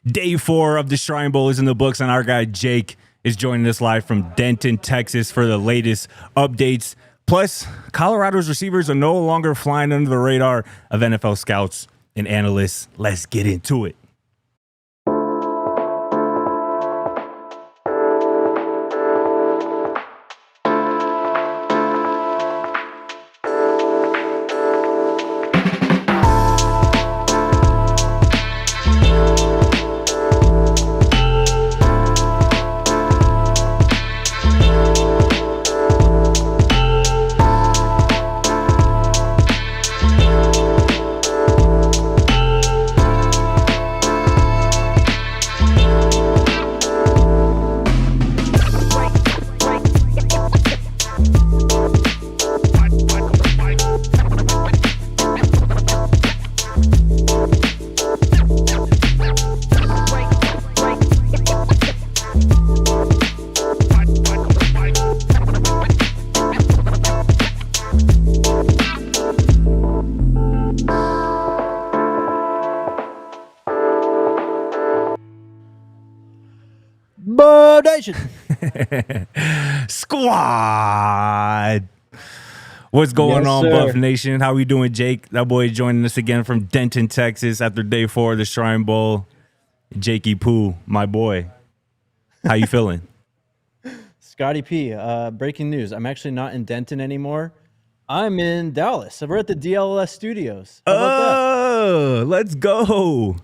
Day 4 of the Shrine Bowl is in the books, and our guy Jake is joining us live from Denton, Texas for the latest updates. Plus, Colorado's receivers are no longer flying under the radar of NFL scouts and analysts. Let's get into it. Squad. What's going on, Buff Nation? How we doing, Jake? That boy joining us again from Denton, Texas after day 4 of the Shrine Bowl. Jakey Poo, my boy. How you feeling? Scotty P, breaking news. I'm actually not in Denton anymore. I'm in Dallas. We're at the DLS studios. How about that? Let's go.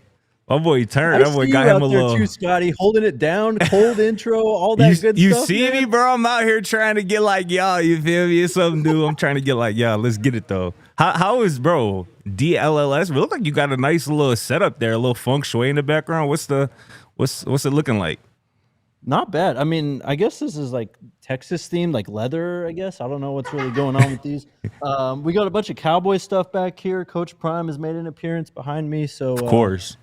My boy turned. That boy got him a little. Too, Scotty, holding it down, cold intro, all that good stuff. You see me, bro? I'm out here trying to get like y'all. You feel me? It's something new. I'm trying to get like y'all. Let's get it though. How is, bro? DLLS? It look like you got a nice little setup there, a little feng shui in the background. What's it looking like? Not bad. I mean, I guess this is like Texas themed, like leather. I guess I don't know what's really going on with these. We got a bunch of cowboy stuff back here. Coach Prime has made an appearance behind me, so of course.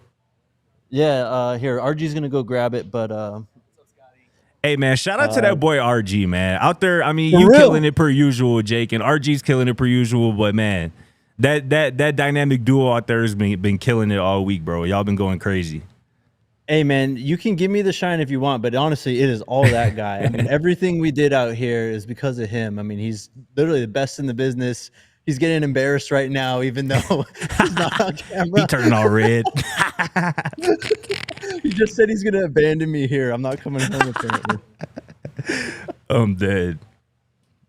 Yeah, here, RG's going to go grab it, but... Hey, man, shout out to that boy RG, man. Out there, I mean, you killing it per usual, Jake, and RG's killing it per usual, but, man, that dynamic duo out there has been killing it all week, bro. Y'all been going crazy. Hey, man, you can give me the shine if you want, but honestly, it is all that guy. I mean, everything we did out here is because of him. I mean, he's literally the best in the business. He's getting embarrassed right now, even though he's not on camera. He turning all red. He just said he's going to abandon me here. I'm not coming home, apparently. I'm dead.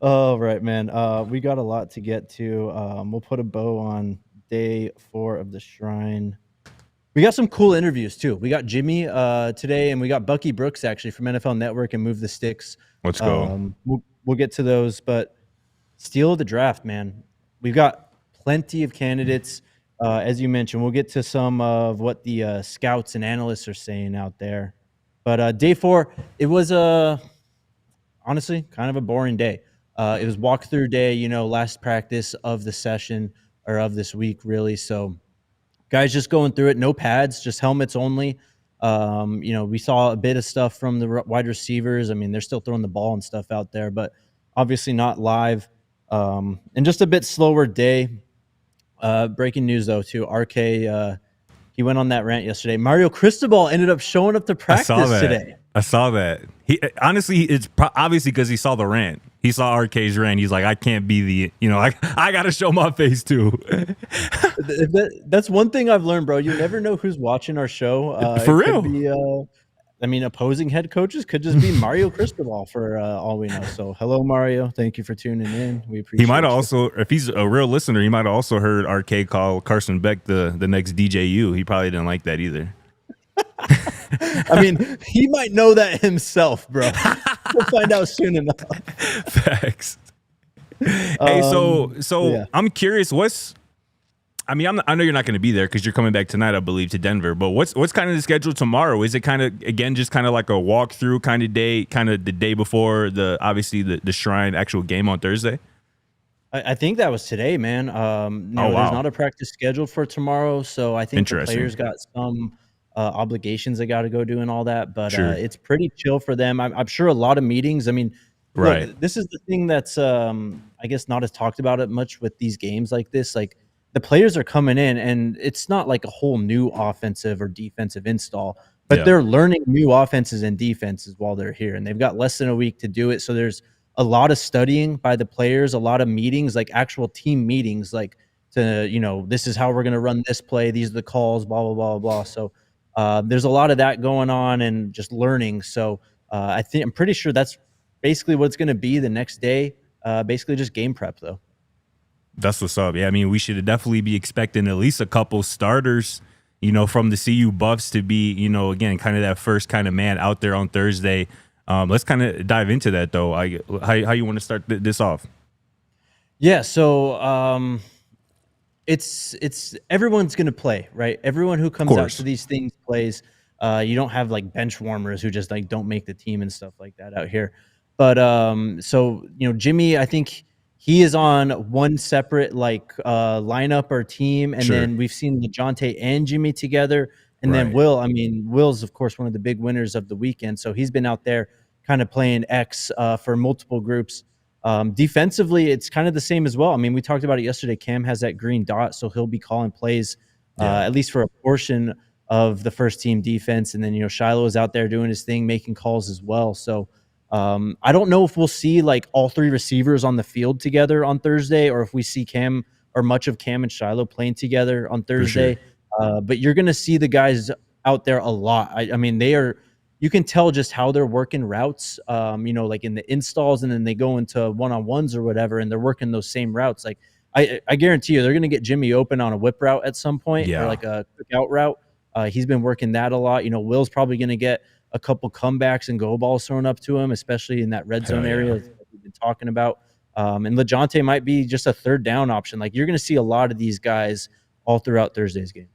All right, man. We got a lot to get to. We'll put a bow on day 4 of the Shrine. We got some cool interviews, too. We got Jimmy today, and we got Bucky Brooks, actually, from NFL Network and Move the Sticks. Let's go. We'll get to those, but steal of the draft, man. We've got plenty of candidates. As you mentioned, we'll get to some of what the scouts and analysts are saying out there. But day 4, it was honestly kind of a boring day. It was walkthrough day, last practice of the session or of this week, really. So guys just going through it, no pads, just helmets only. We saw a bit of stuff from the wide receivers. I mean, they're still throwing the ball and stuff out there, but obviously not live. And just a bit slower day. Breaking news though, too. RK, he went on that rant yesterday. Mario Cristobal ended up showing up to practice today. I saw that. He honestly, it's obviously because he saw the rant. He saw RK's rant. He's like, I can't be I got to show my face too. That's one thing I've learned, bro. You never know who's watching our show. For real. Opposing head coaches could just be Mario Cristobal for all we know. So, hello, Mario. Thank you for tuning in. We appreciate it. He might also, if he's a real listener, he might have also heard RK call Carson Beck the next DJU. He probably didn't like that either. I mean, he might know that himself, bro. We'll find out soon enough. Facts. Hey, so yeah. I'm curious. I know you're not going to be there because you're coming back tonight, I believe, to Denver. But what's kind of the schedule tomorrow? Is it kind of, again, just kind of like a walkthrough kind of day, kind of the day before the Shrine actual game on Thursday? I think that was today, man. There's not a practice scheduled for tomorrow, so I think the players got some obligations they got to go do and all that. But sure. It's pretty chill for them. I'm sure a lot of meetings. I mean, right. Look, this is the thing that's, I guess, not as talked about it much with these games like this. Like, the players are coming in, and it's not like a whole new offensive or defensive install. but they're learning new offenses and defenses while they're here, and they've got less than a week to do it. So there's a lot of studying by the players, a lot of meetings, like actual team meetings, like to, this is how we're going to run this play. These are the calls, blah, blah, blah, blah. So there's a lot of that going on and just learning. So I'm pretty sure that's basically what it's going to be the next day. Basically just game prep though. That's what's up. Yeah, I mean, we should definitely be expecting at least a couple starters, from the CU Buffs to be, again, kind of that first kind of man out there on Thursday. Let's kind of dive into that, though. How you want to start this off? Yeah, so it's everyone's going to play, right? Everyone who comes out to these things plays. You don't have like bench warmers who just like don't make the team and stuff like that out here. But so Jimmy, I think he is on one separate lineup or team, and then we've seen LaJohntay and Jimmy together, and then Will. I mean, Will's of course one of the big winners of the weekend, so he's been out there kind of playing X for multiple groups. Defensively, it's kind of the same as well. I mean, we talked about it yesterday. Cam has that green dot, so he'll be calling plays at least for a portion of the first team defense, and then Shilo is out there doing his thing, making calls as well. So. I don't know if we'll see like all three receivers on the field together on Thursday, or if we see Cam or much of Cam and Shilo playing together on Thursday. But you're going to see the guys out there a lot. I mean, you can tell just how they're working routes, like in the installs, and then they go into one-on-ones or whatever, and they're working those same routes. Like I guarantee you, they're going to get Jimmy open on a whip route at some point, or like a quick out route. He's been working that a lot. Will's probably going to get a couple comebacks and go balls thrown up to him, especially in that red zone area that we've been talking about. And LaJohntay might be just a third down option. Like you're going to see a lot of these guys all throughout Thursday's game.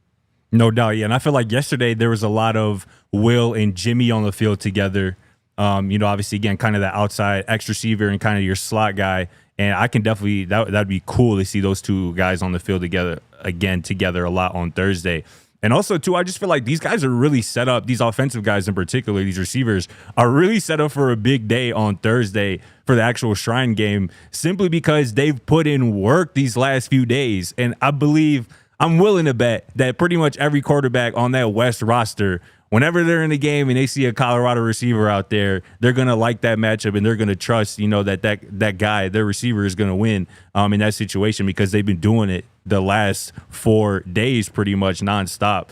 No doubt, yeah. And I feel like yesterday there was a lot of Will and Jimmy on the field together. Obviously, again, kind of the outside X receiver and kind of your slot guy. And I can definitely, that'd be cool to see those two guys on the field together a lot on Thursday. And also, too, I just feel like these guys are really set up. These offensive guys in particular, these receivers, are really set up for a big day on Thursday for the actual Shrine game, simply because they've put in work these last few days. And I'm willing to bet that pretty much every quarterback on that West roster, whenever they're in the game and they see a Colorado receiver out there, they're going to like that matchup and they're going to trust, that guy, their receiver, is going to win in that situation, because they've been doing it the last 4 days pretty much nonstop.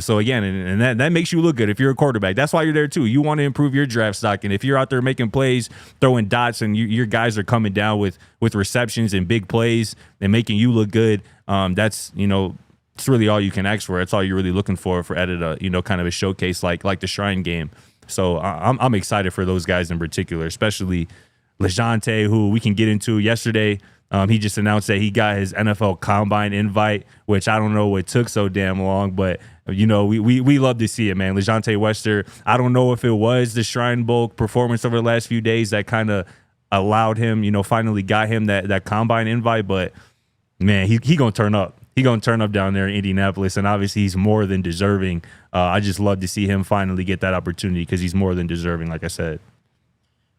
So again, and that makes you look good if you're a quarterback. That's why you're there too. You want to improve your draft stock, and if you're out there making plays, throwing dots, and your guys are coming down with receptions and big plays and making you look good, that's it's really all you can ask for. That's all you're really looking for at a kind of a showcase like the Shrine game. So I'm excited for those guys in particular, especially LaJohntay, who we can get into yesterday. He just announced that he got his NFL Combine invite, which I don't know what took so damn long, but we love to see it, man. LaJohntay Wester, I don't know if it was the Shrine Bowl performance over the last few days that kind of allowed him, finally got him that Combine invite, but man, he gonna turn up. He gonna turn up down there in Indianapolis, and obviously he's more than deserving. I just love to see him finally get that opportunity, because he's more than deserving, like I said.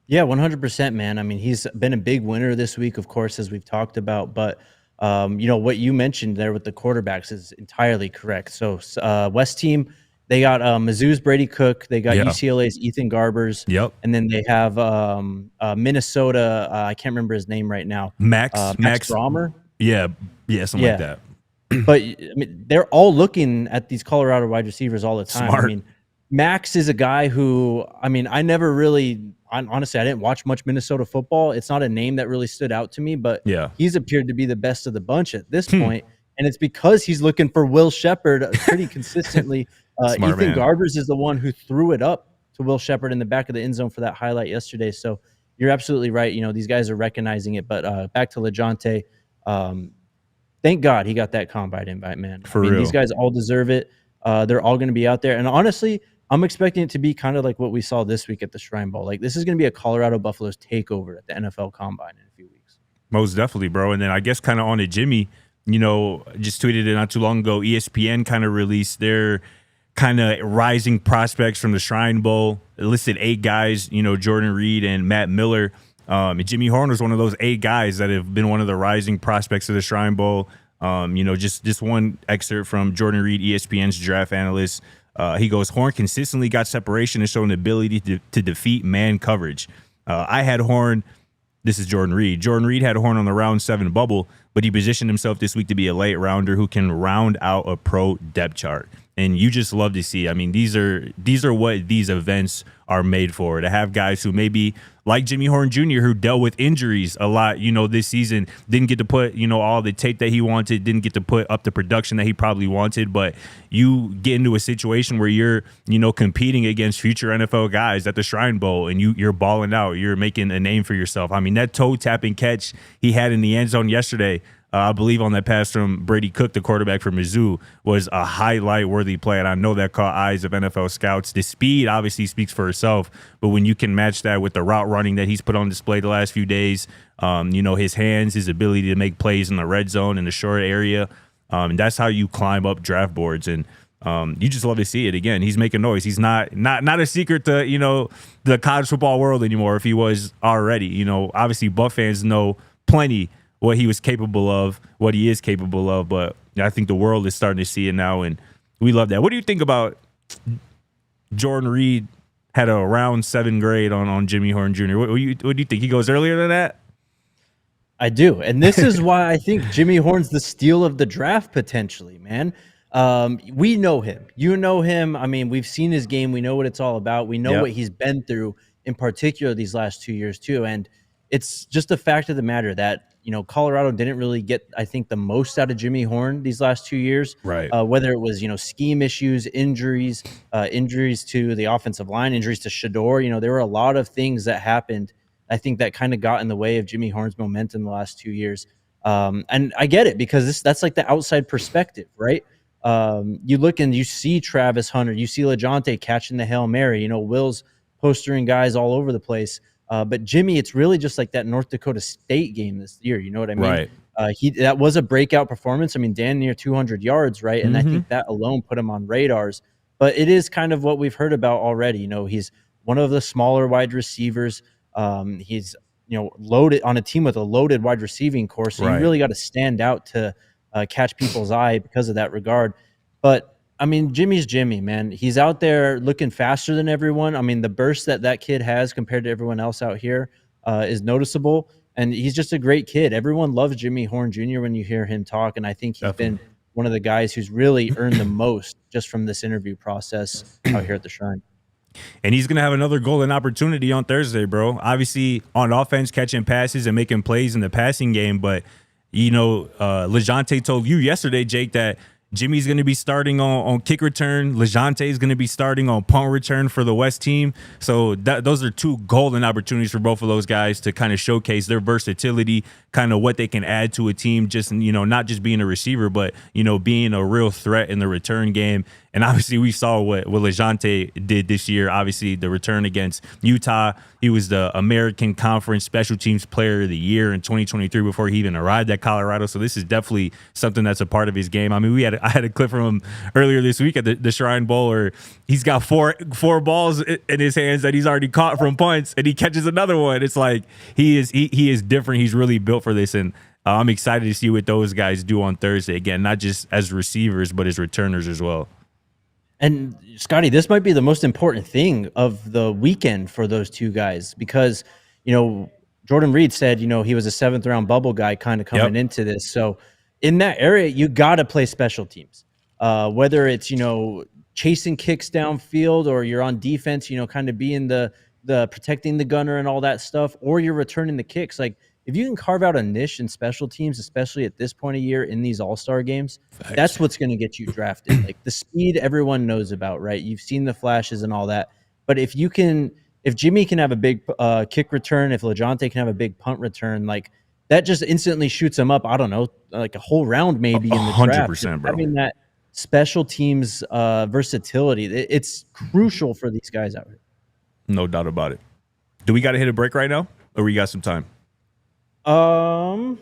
Yeah, 100%, man. I mean, he's been a big winner this week, of course, as we've talked about. But, what you mentioned there with the quarterbacks is entirely correct. So, West team, they got Mizzou's Brady Cook. They got UCLA's Ethan Garbers. Yep. And then they have Minnesota. I can't remember his name right now. Max Romer. Yeah, something like that. But, I mean, they're all looking at these Colorado wide receivers all the time. Smart. I mean, Max is a guy who, I mean, honestly, I didn't watch much Minnesota football. It's not a name that really stood out to me, but he's appeared to be the best of the bunch at this point. And it's because he's looking for Will Sheppard pretty consistently. Smart Ethan man. Garbers is the one who threw it up to Will Sheppard in the back of the end zone for that highlight yesterday. So you're absolutely right. These guys are recognizing it. But back to LaJohntay, thank God he got that Combine invite, man. Real. These guys all deserve it. They're all going to be out there. And honestly, I'm expecting it to be kind of like what we saw this week at the Shrine Bowl. Like, this is going to be a Colorado Buffaloes takeover at the NFL Combine in a few weeks. Most definitely, bro. And then I guess kind of on to Jimmy, just tweeted it not too long ago. ESPN kind of released their kind of rising prospects from the Shrine Bowl. It listed 8 guys, Jordan Reed and Matt Miller. And Jimmy Horn was one of those 8 guys that have been one of the rising prospects of the Shrine Bowl. Just one excerpt from Jordan Reed, ESPN's draft analyst. He goes, Horn consistently got separation and showed an ability to defeat man coverage. I had Horn. This is Jordan Reed. Jordan Reed had Horn on the round 7 bubble, but he positioned himself this week to be a late rounder who can round out a pro depth chart. And you just love to see. I mean, these are what these events are made for, to have guys who maybe like Jimmy Horn Jr., who dealt with injuries a lot, this season, didn't get to put, all the tape that he wanted, didn't get to put up the production that he probably wanted. But you get into a situation where you're, competing against future NFL guys at the Shrine Bowl, and you're balling out, you're making a name for yourself. I mean, that toe tapping catch he had in the end zone yesterday, I believe on that pass from Brady Cook, the quarterback for Mizzou, was a highlight-worthy play, and I know that caught eyes of NFL scouts. The speed obviously speaks for itself, but when you can match that with the route running that he's put on display the last few days, his hands, his ability to make plays in the red zone in the short area, that's how you climb up draft boards. And you just love to see it. Again, he's making noise. He's not a secret to the college football world anymore, if he was already. Obviously Buff fans know plenty what he was capable of, what he is capable of, but I think the world is starting to see it now, and we love that. What do you think about Jordan Reed had a round 7 grade on Jimmy Horn Jr.? What do you think? He goes earlier than that? I do, and this is why I think Jimmy Horn's the steal of the draft potentially, man. We know him. You know him. I mean, we've seen his game. We know what it's all about. We know what he's been through, in particular these last 2 years too, and it's just a fact of the matter that Colorado didn't really get, I think, the most out of Jimmy Horn these last 2 years. Right. Whether it was, scheme issues, injuries to the offensive line, injuries to Shedeur. There were a lot of things that happened, I think, that kind of got in the way of Jimmy Horn's momentum the last 2 years. And I get it, because that's like the outside perspective, right? You look and you see Travis Hunter, you see LaJohntay catching the Hail Mary, Will's postering guys all over the place. But Jimmy, it's really just like that North Dakota State game this year. You know what I mean? Right. That was a breakout performance. I mean, damn near 200 yards, right? And I think that alone put him on radars. But it is kind of what we've heard about already. He's one of the smaller wide receivers. He's loaded on a team with a loaded wide receiving core. So you really got to stand out to catch people's eye because of that regard. But I mean, Jimmy's Jimmy, man. He's out there looking faster than everyone. I mean, the burst that kid has compared to everyone else out here is noticeable. And he's just a great kid. Everyone loves Jimmy Horn Jr. when you hear him talk. And I think he's been one of the guys who's really earned the most just from this interview process out here at the Shrine. And he's going to have another golden opportunity on Thursday, bro. Obviously, on offense, catching passes and making plays in the passing game. But, LaJohntay told you yesterday, Jake, that Jimmy's going to be starting on kick return. LaJohntay is going to be starting on punt return for the West team. So those are two golden opportunities for both of those guys to kind of showcase their versatility, kind of what they can add to a team, just, not just being a receiver, but, being a real threat in the return game. And obviously we saw what LaJohntay did this year. Obviously the return against Utah, he was the American Conference Special Teams Player of the Year in 2023 before he even arrived at Colorado. So this is definitely something that's a part of his game. I mean, I had a clip from him earlier this week at the Shrine Bowl where he's got four balls in his hands that he's already caught from punts, and he catches another one. It's like he is different. He's really built for this, and I'm excited to see what those guys do on Thursday. Again, not just as receivers, but as returners as well. And Scotty, this might be the most important thing of the weekend for those two guys, because, Jordan Reed said, he was a 7th round bubble guy kind of coming into this. So in that area, you got to play special teams, whether it's, chasing kicks downfield, or you're on defense, kind of being the protecting the gunner and all that stuff, or you're returning the kicks. Like, if you can carve out a niche in special teams, especially at this point of year in these all-star games, that's what's going to get you drafted. Like, the speed everyone knows about, right? You've seen the flashes and all that. But if Jimmy can have a big kick return, if LaJohntay can have a big punt return, like, that just instantly shoots them up, I don't know, like a whole round maybe in the draft. 100%, bro. Having that special teams versatility, it's crucial for these guys out here. No doubt about it. Do we got to hit a break right now, or we got some time? Well,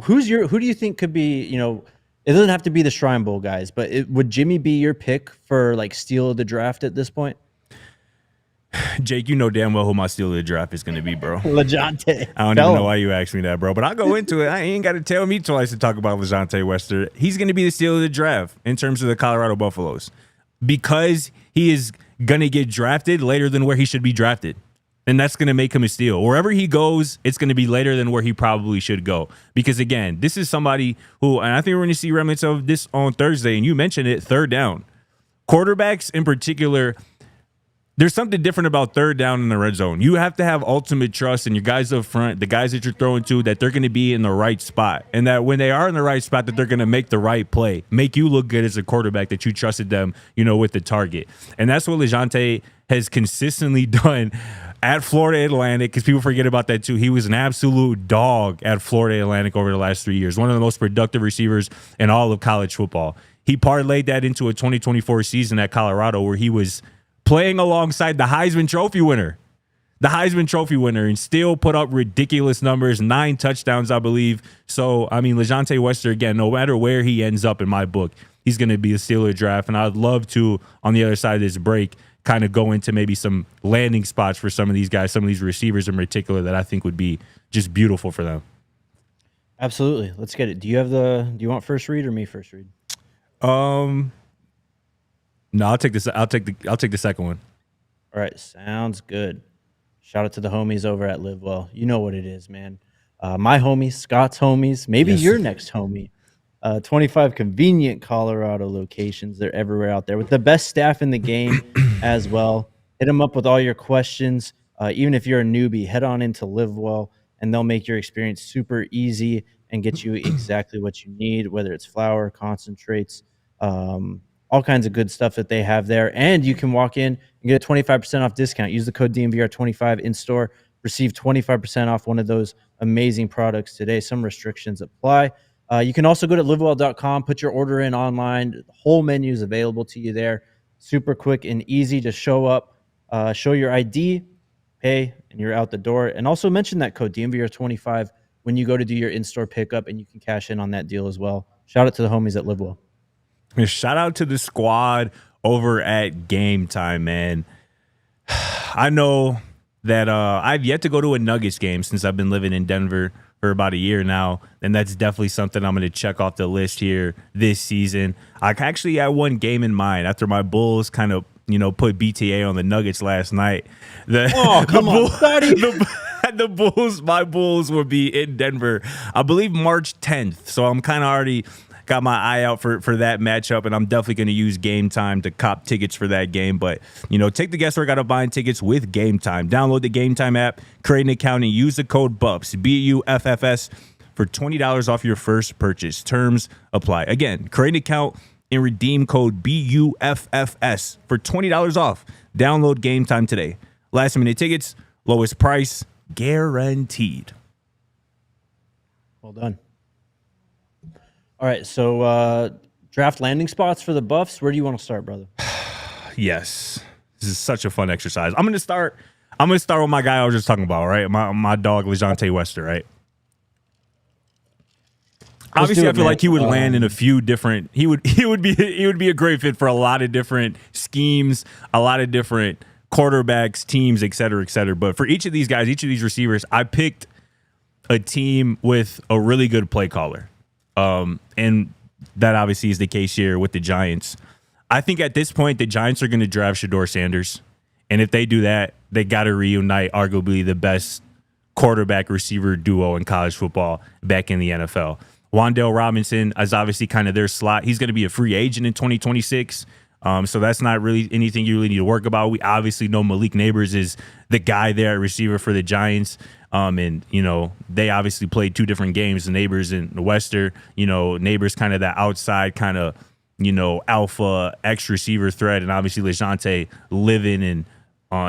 who do you think could be, it doesn't have to be the Shrine Bowl guys, but would Jimmy be your pick for like steal of the draft at this point? Jake, you know damn well who my steal of the draft is going to be, bro. LaJohntay. I don't even know why you asked me that, bro. But I'll go into it. I ain't got to tell me twice to talk about LaJohntay Wester. He's going to be the steal of the draft in terms of the Colorado Buffaloes because he is going to get drafted later than where he should be drafted. And that's going to make him a steal. Wherever he goes, it's going to be later than where he probably should go. Because, again, this is somebody who, and I think we're going to see remnants of this on Thursday, and you mentioned it, third down. Quarterbacks in particular, there's something different about third down in the red zone. You have to have ultimate trust in your guys up front, the guys that you're throwing to, that they're going to be in the right spot. And that when they are in the right spot, that they're going to make the right play, make you look good as a quarterback, that you trusted them, with the target. And that's what LaJohntay has consistently done at Florida Atlantic, because people forget about that too. He was an absolute dog at Florida Atlantic over the last 3 years, one of the most productive receivers in all of college football. He parlayed that into a 2024 season at Colorado where he was playing alongside the Heisman Trophy winner, and still put up ridiculous numbers, 9 touchdowns, I believe. So, LaJohntay Wester, again, no matter where he ends up in my book, he's going to be a steal of the draft. And I'd love to, on the other side of this break, kind of go into maybe some landing spots for some of these guys, some of these receivers in particular that I think would be just beautiful for them. Absolutely. Let's get it. Do you want first read or me first read? No, I'll take this. I'll take the second one. All right. Sounds good. Shout out to the homies over at Live Well. You know what it is, man. My homies, Scott's homies, maybe your next homie. 25 convenient Colorado locations. They're everywhere out there with the best staff in the game as well. Hit them up with all your questions. Even if you're a newbie, head on into Live Well, and they'll make your experience super easy and get you exactly what you need, whether it's flour, concentrates, all kinds of good stuff that they have there. And you can walk in and get a 25% off discount. Use the code DNVR25 in store. Receive 25% off one of those amazing products today. Some restrictions apply. You can also go to livewell.com, put your order in online. The whole menu is available to you there. Super quick and easy to show up, show your ID, pay, and you're out the door. And also mention that code DNVR25 when you go to do your in-store pickup, and you can cash in on that deal as well. Shout out to the homies at LiveWell. Shout out to the squad over at Game Time, man. I know that I've yet to go to a Nuggets game since I've been living in Denver for about a year now, and that's definitely something I'm going to check off the list here this season. I actually had one game in mind after my Bulls kind of, put BTA on the Nuggets last night. My Bulls will be in Denver, I believe March 10th. So I'm kind of already got my eye out for that matchup, and I'm definitely going to use Game Time to cop tickets for that game. But, take the guesswork out of buying tickets with Game Time. Download the Game Time app, create an account, and use the code BUFFS, BUFFS, for $20 off your first purchase. Terms apply. Again, create an account and redeem code BUFFS for $20 off. Download Game Time today. Last minute tickets, lowest price, guaranteed. Well done. All right, so draft landing spots for the Buffs. Where do you want to start, brother? Yes, this is such a fun exercise. I'm gonna start with my guy I was just talking about, right? My dog LaJohntay Wester, right? Obviously, I feel like he would land in a few different. He would be a great fit for a lot of different schemes, a lot of different quarterbacks, teams, et cetera, et cetera. But for each of these guys, each of these receivers, I picked a team with a really good play caller. And that obviously is the case here with the Giants. I think at this point, the Giants are going to draft Shedeur Sanders. And if they do that, they got to reunite arguably the best quarterback receiver duo in college football back in the NFL. Wan'Dale Robinson is obviously kind of their slot. He's going to be a free agent in 2026. So that's not really anything you really need to work about. We obviously know Malik Neighbors is the guy there at receiver for the Giants. And, they obviously played 2 different games, the Neighbors and the Wester. Neighbors kind of that outside kind of, alpha X receiver threat. And obviously LaJohntay living in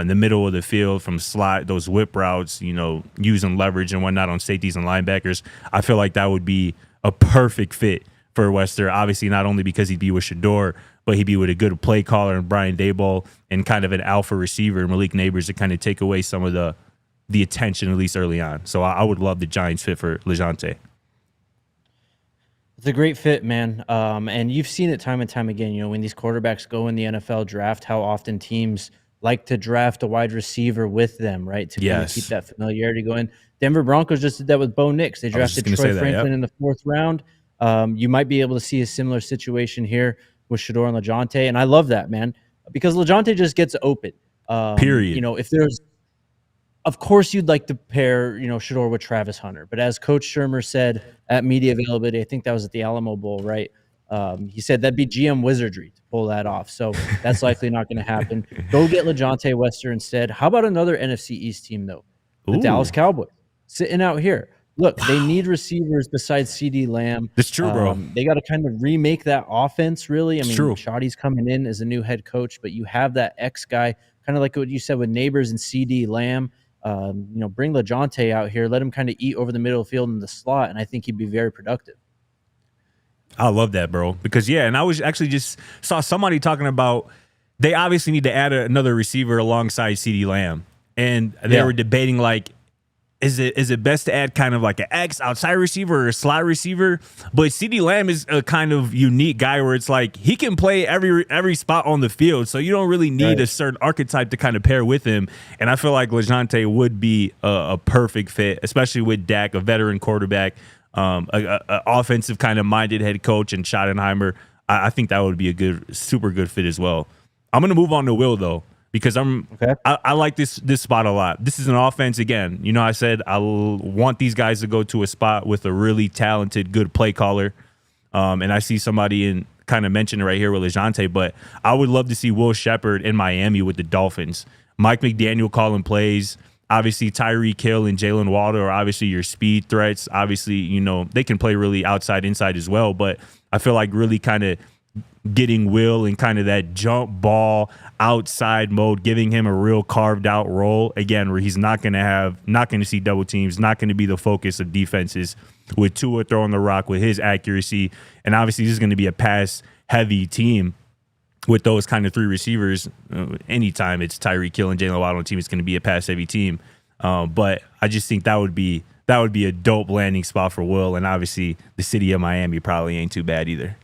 the middle of the field from slot, those whip routes, using leverage and whatnot on safeties and linebackers. I feel like that would be a perfect fit for Wester. Obviously, not only because he'd be with Shedeur, but he'd be with a good play caller and Brian Daboll and kind of an alpha receiver, Malik Neighbors, to kind of take away some of the attention, at least early on. So I would love the Giants fit for LaJohntay. It's a great fit, man. And you've seen it time and time again, when these quarterbacks go in the NFL draft, how often teams like to draft a wide receiver with them, right? To kind of keep Yes. that familiarity going. Denver Broncos just did that with Bo Nix. They drafted Troy Franklin in the 4th round. You might be able to see a similar situation here with Shedeur and LaJohntay. And I love that, man, because LaJohntay just gets open. Period. You know, if there's, of course, you'd like to pair, you know, Shedeur with Travis Hunter. But as Coach Shermer said at media availability, I think that was at the Alamo Bowl, right? He said that'd be GM wizardry to pull that off. So that's likely not going to happen. Go get LaJohntay Wester instead. How about another NFC East team, though? The Dallas Cowboys sitting out here. Look, they need receivers besides CeeDee Lamb. That's true, bro. They got to kind of remake that offense, really. I mean, true. Shoddy's coming in as a new head coach, but you have that X guy, kind of like what you said with Neighbors and CeeDee Lamb. You know, bring LaJohntay out here, let him kind of eat over the middle of the field in the slot, and I think he'd be very productive. I love that, bro. Because, yeah, and I was actually just saw somebody talking about they obviously need to add another receiver alongside CeeDee Lamb. And they were debating, like, is it best to add kind of like an X outside receiver or a slot receiver? But CeeDee Lamb is a kind of unique guy where it's like he can play every spot on the field, so you don't really need a certain archetype to kind of pair with him. And I feel like LaJohntay would be a perfect fit, especially with Dak, a veteran quarterback, a offensive kind of minded head coach, and Schottenheimer. I think that would be a super good fit as well. I'm gonna move on to Will though, because I like this spot a lot. This is an offense again. You know, I said I want these guys to go to a spot with a really talented, good play caller. And I see somebody in kind of mentioned it right here with LaJohntay, but I would love to see Will Sheppard in Miami with the Dolphins. Mike McDaniel calling plays. Obviously, Tyreek Hill and Jalen Waddle are obviously your speed threats. Obviously, you know, they can play really outside, inside as well. But I feel like really kind of getting Will in kind of that jump ball outside mode, giving him a real carved out role again, where he's not going to see double teams, not going to be the focus of defenses, with Tua throwing the rock with his accuracy. And obviously this is going to be a pass heavy team with those kind of 3 receivers. Anytime it's Tyreek Hill and Jalen Waddle on the team, it's going to be a pass heavy team. But I just think that would be a dope landing spot for Will. And obviously the city of Miami probably ain't too bad either.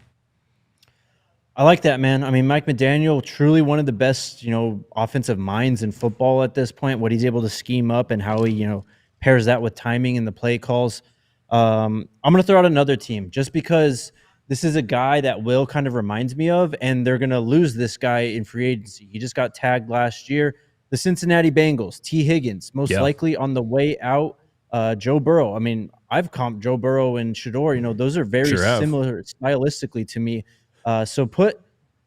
I like that, man. I mean, Mike McDaniel, truly one of the best, you know, offensive minds in football at this point. What he's able to scheme up and how he, you know, pairs that with timing and the play calls. I'm going to throw out another team just because this is a guy that Will kind of reminds me of, and they're going to lose this guy in free agency. He just got tagged last year. The Cincinnati Bengals, T. Higgins, most likely on the way out. Joe Burrow. I mean, I've comped Joe Burrow and Shedeur. You know, those are very similar stylistically to me. So put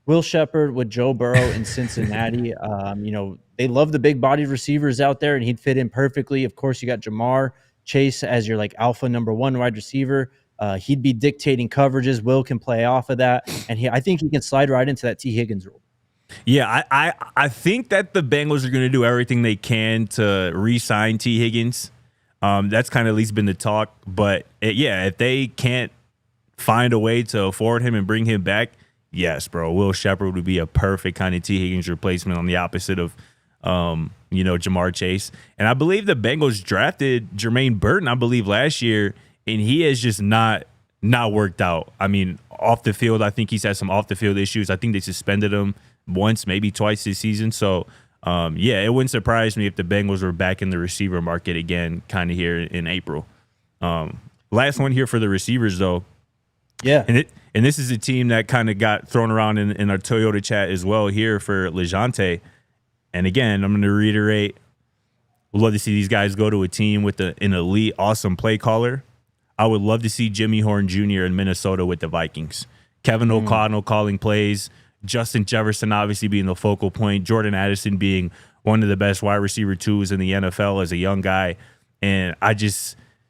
Will Sheppard with Joe Burrow in Cincinnati. You know, they love the big-bodied receivers out there, and he'd fit in perfectly. Of course, you got Jamar Chase as your, like, alpha number 1 wide receiver. He'd be dictating coverages. Will can play off of that, and I think he can slide right into that T. Higgins role. Yeah, I think that the Bengals are going to do everything they can to re-sign T. Higgins. That's kind of at least been the talk. But, if they can't find a way to afford him and bring him back, yes, bro, Will Sheppard would be a perfect kind of T. Higgins replacement on the opposite of, Jamar Chase. And I believe the Bengals drafted Jermaine Burton, I believe, last year, and he has just not worked out. I mean, off the field, I think he's had some off the field issues. I think they suspended him once, maybe twice this season. So, it wouldn't surprise me if the Bengals were back in the receiver market again, kind of here in April. Last one here for the receivers, though. Yeah. And this is a team that kind of got thrown around in our Toyota chat as well here for LaJohntay. And again, I'm going to reiterate, we'd love to see these guys go to a team with an elite, awesome play caller. I would love to see Jimmy Horn Jr. in Minnesota with the Vikings. Kevin O'Connell calling plays, Justin Jefferson obviously being the focal point, Jordan Addison being one of the best wide receiver 2s in the NFL as a young guy. And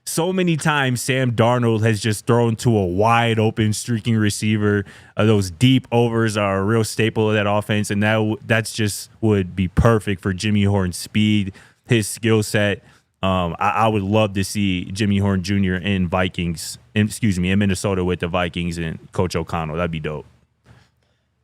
so many times Sam Darnold has just thrown to a wide open streaking receiver. Those deep overs are a real staple of that offense, and that's just would be perfect for Jimmy Horn's speed, his skill set. I would love to see Jimmy Horn Jr. in Minnesota with the Vikings and Coach O'Connell. That'd be dope.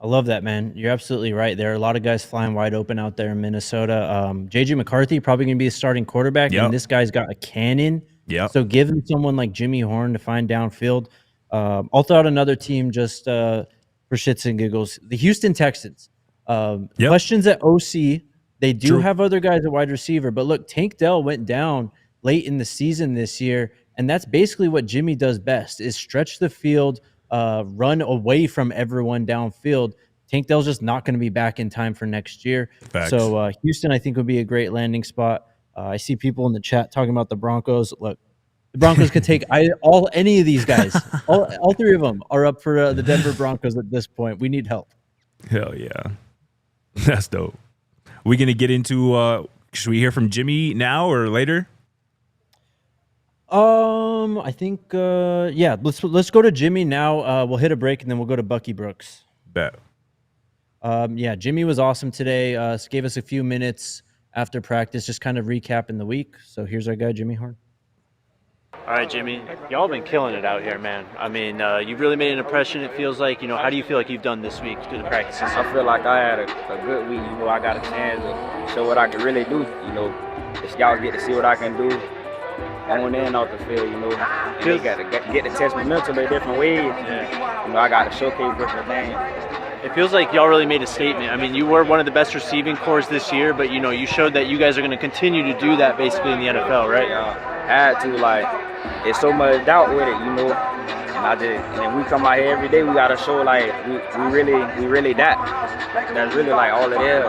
I love that, man. You're absolutely right. There are a lot of guys flying wide open out there in Minnesota. J.J. McCarthy probably going to be a starting quarterback, and this guy's got a cannon. Yeah. So give him someone like Jimmy Horn to find downfield. I'll throw out another team just for shits and giggles. The Houston Texans. Questions at OC. They do have other guys at wide receiver, but look, Tank Dell went down late in the season this year, and that's basically what Jimmy does best: is stretch the field, run away from everyone downfield. Tank Dell's just not going to be back in time for next year. Facts. So Houston, I think, would be a great landing spot. I see people in the chat talking about the Broncos. Look, the Broncos could take any of these guys. All three of them are up for the Denver Broncos at this point. We need help. Hell yeah. That's dope. We going to get into should we hear from Jimmy now or later? I think yeah, let's go to Jimmy now. We'll hit a break and then we'll go to Bucky Brooks. Bet. Yeah, Jimmy was awesome today. Gave us a few minutes after practice, just kind of recapping the week. So here's our guy, Jimmy Horn. All right, Jimmy, y'all been killing it out here, man. I mean, you've really made an impression, it feels like. How do you feel like you've done this week through the practices? I feel like I had a good week. I got a chance to show what I can really do. The scouts get to see what I can do on and off the field, And they got to get to test my mental in different ways. Yeah. I got to showcase different things. It feels like y'all really made a statement. I mean, you were one of the best receiving corps this year, but, you showed that you guys are going to continue to do that basically in the NFL, right? Yeah, I had to, it's so much doubt with it, And we come out here every day, we got to show, we really that's really, all it is.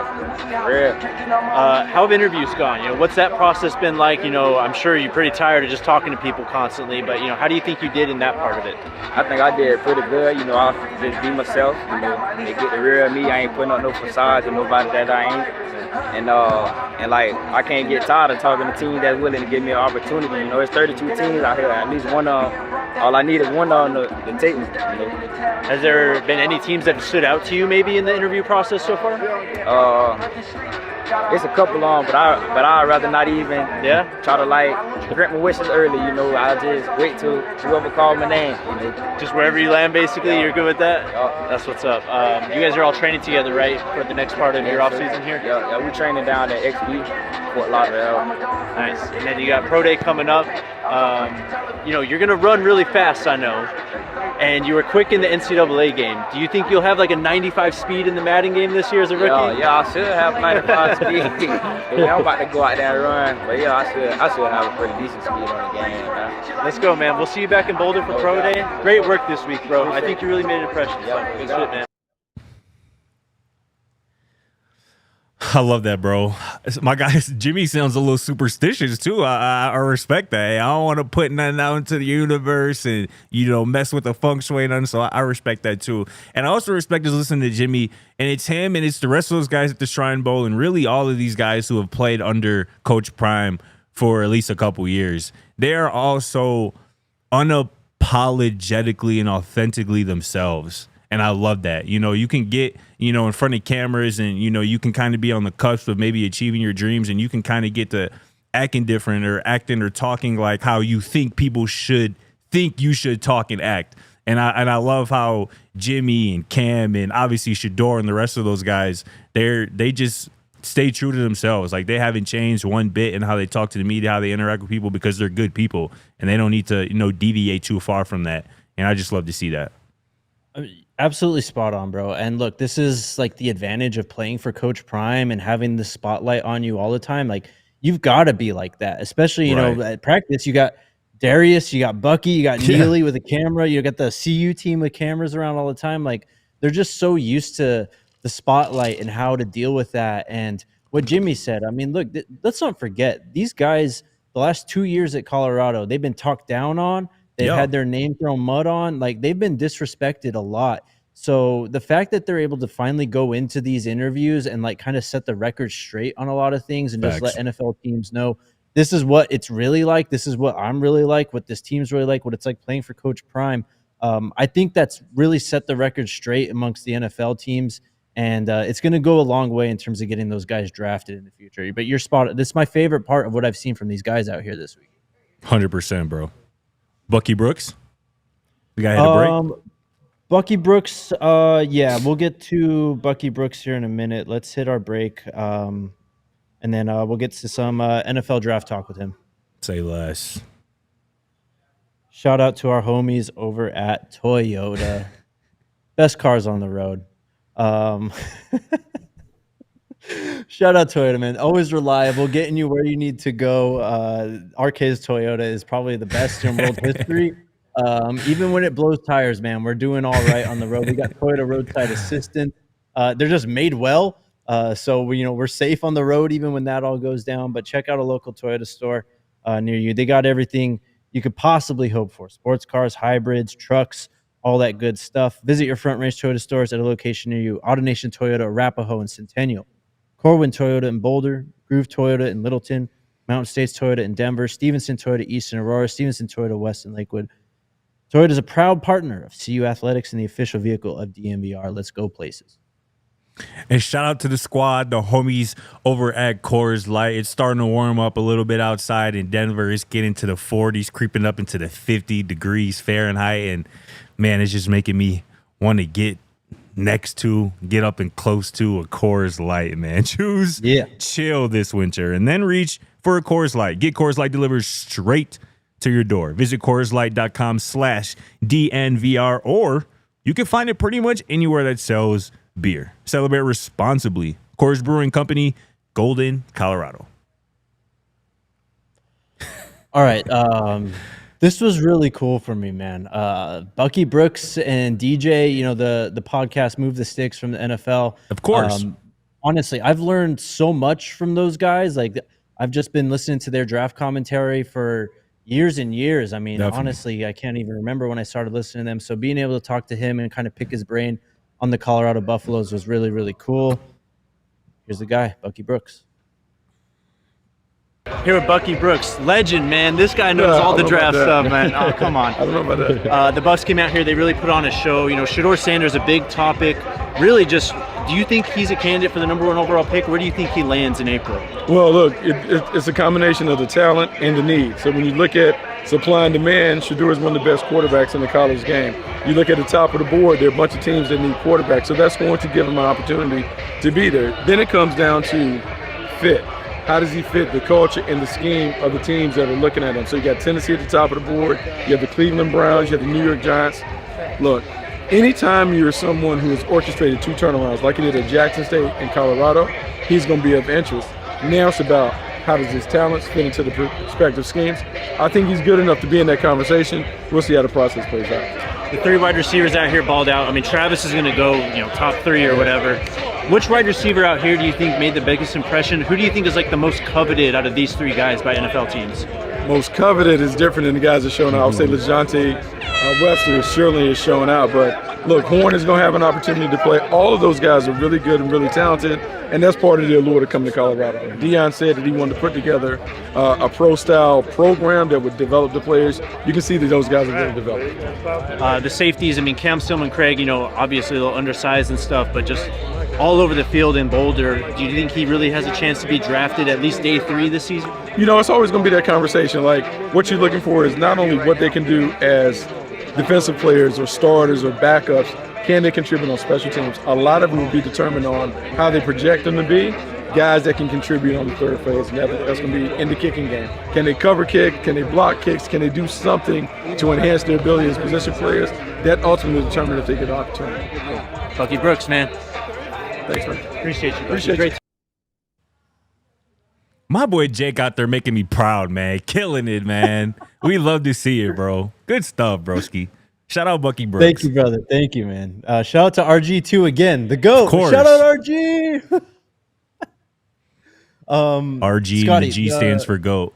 Real. How have interviews gone? What's that process been like? I'm sure you're pretty tired of just talking to people constantly, but, how do you think you did in that part of it? I think I did pretty good. I just be myself. They get the real me. I ain't putting up no facades or nobody that I ain't. And I can't get tired of talking to teams that's willing to give me an opportunity. There's 32 teams out here. At least one of them. All I need is one of them to take me. Has there been any teams that have stood out to you maybe in the interview process so far? It's a couple on, but I'd rather not even try to grant my wishes early. I'll just wait till whoever calls my name. Just wherever you land, basically, you're good with that. That's what's up. You guys are all training together, right, for the next part of your off season here? Yeah, we're training down at XB, Fort Lauderdale. Nice. And then you got Pro Day coming up. You're gonna run really fast, I know. And you were quick in the NCAA game. Do you think you'll have a 95 speed in the Madden game this year as a rookie? Yeah, I should have 95 speed. I'm about to go out there and run. But yeah, I should have a pretty decent speed on the game, man. Let's go, man. We'll see you back in Boulder for Pro Day. Great work this week, bro. I think you really made an impression. Yeah, good shit, man. I love that, bro. My guy Jimmy sounds a little superstitious too. I respect that. Hey, I don't want to put nothing out into the universe and mess with the feng shui and nothing. So I respect that too. And I also respect just listening to Jimmy. And it's him and it's the rest of those guys at the Shrine Bowl and really all of these guys who have played under Coach Prime for at least a couple years. They are also unapologetically and authentically themselves. And I love that. You can get, in front of cameras and, you can kind of be on the cusp of maybe achieving your dreams and you can kind of get to acting different or acting or talking like how you think people should think you should talk and act. And I love how Jimmy and Cam and obviously Shedeur and the rest of those guys, they just stay true to themselves. Like they haven't changed one bit in how they talk to the media, how they interact with people because they're good people and they don't need to, deviate too far from that. And I just love to see that. Absolutely spot on, bro. And look, this is the advantage of playing for Coach Prime and having the spotlight on you all the time. You've got to be like that, especially, at practice. You got Darius, you got Bucky, you got Neely with a camera, you got the CU team with cameras around all the time. They're just so used to the spotlight and how to deal with that. And what Jimmy said, I mean, look, let's not forget these guys, the last 2 years at Colorado, they've been talked down on. They've had their name thrown mud on. They've been disrespected a lot. So the fact that they're able to finally go into these interviews and kind of set the record straight on a lot of things and just let NFL teams know this is what it's really like. This is what I'm really like, what this team's really like, what it's like playing for Coach Prime. I think that's really set the record straight amongst the NFL teams. And it's going to go a long way in terms of getting those guys drafted in the future. But you're spot. This is my favorite part of what I've seen from these guys out here this week. 100%, bro. Bucky Brooks? We got to hit a break? Bucky Brooks, we'll get to Bucky Brooks here in a minute. Let's hit our break, and then we'll get to some NFL draft talk with him. Say less. Shout out to our homies over at Toyota. Best cars on the road. Shout out Toyota, man. Always reliable, getting you where you need to go. RK's Toyota is probably the best in world history. Even when it blows tires, man, we're doing all right on the road. We got Toyota roadside assistance. They're just made well. So we're safe on the road even when that all goes down. But check out a local Toyota store near you. They got everything you could possibly hope for: sports cars, hybrids, trucks, all that good stuff. Visit your Front Range Toyota stores at a location near you: AutoNation Toyota, Arapahoe, and Centennial; Corwin Toyota in Boulder; Groove Toyota in Littleton; Mountain States Toyota in Denver; Stevenson Toyota East in Aurora; Stevenson Toyota West in Lakewood. Toyota is a proud partner of CU Athletics and the official vehicle of DNVR. Let's go places. And shout out to the squad, the homies over at Coors Light. It's starting to warm up a little bit outside in Denver. It's getting to the 40s, creeping up into the 50 degrees Fahrenheit. And, man, it's just making me want to get up and close to a Coors Light, man. Choose chill this winter and then reach for a Coors Light. Get Coors Light delivered straight to your door. Visit CoorsLight.com/DNVR, or you can find it pretty much anywhere that sells beer. Celebrate responsibly. Coors Brewing Company, Golden, Colorado. All right. This was really cool for me, man. Bucky Brooks and DJ, the podcast Move the Sticks from the NFL. Of course. Honestly, I've learned so much from those guys. Like, I've just been listening to their draft commentary for years and years. I mean, Definitely. Honestly, I can't even remember when I started listening to them. So being able to talk to him and kind of pick his brain on the Colorado Buffaloes was really, really cool. Here's the guy, Bucky Brooks. Here with Bucky Brooks, legend, man. This guy knows all the draft stuff, man. Oh, come on. I don't know about that. The Buffs came out here. They really put on a show. Shedeur Sanders, a big topic. Really just, do you think he's a candidate for the number 1 overall pick? Where do you think he lands in April? Well, look, it's a combination of the talent and the need. So when you look at supply and demand, Shedeur is one of the best quarterbacks in the college game. You look at the top of the board, there are a bunch of teams that need quarterbacks. So that's going to give him an opportunity to be there. Then it comes down to fit. How does he fit the culture and the scheme of the teams that are looking at him? So you got Tennessee at the top of the board, you have the Cleveland Browns, you have the New York Giants. Look, anytime you're someone who has orchestrated 2 turnarounds like he did at Jackson State and Colorado, he's going to be of interest. Now it's about how does his talents fit into the respective schemes. I think he's good enough to be in that conversation. We'll see how the process plays out. The 3 wide receivers out here balled out. I mean, Travis is going to go, top 3 or whatever. Which wide receiver out here do you think made the biggest impression? Who do you think is like the most coveted out of these 3 guys by NFL teams? Most coveted is different than the guys that are showing out. I would say LaJohntay Wester surely is showing out. But look, Horn is going to have an opportunity to play. All of those guys are really good and really talented, and that's part of the allure to come to Colorado. Deion said that he wanted to put together a pro-style program that would develop the players. You can see that those guys are really developed. The safeties, I mean, Cam Stillman, Craig, obviously a little undersized and stuff, but just all over the field in Boulder. Do you think he really has a chance to be drafted at least day 3 this season? It's always going to be that conversation. Like, what you're looking for is not only what they can do as defensive players or starters or backups, can they contribute on special teams? A lot of it will be determined on how they project them to be, guys that can contribute on the 3rd phase, and that's going to be in the kicking game. Can they cover kick? Can they block kicks? Can they do something to enhance their ability as position players? That ultimately determines if they get an opportunity. Bucky Brooks, man. Thanks, man. Appreciate you. Appreciate Great. you. My boy Jake out there making me proud, man. Killing it, man. We love to see it, bro. Good stuff, broski. Shout out Bucky Brooks. Thank you, brother. Thank you, man. Shout out to RG2 again. The GOAT. Of course. Shout out RG. RG, Scotty, the G stands for GOAT.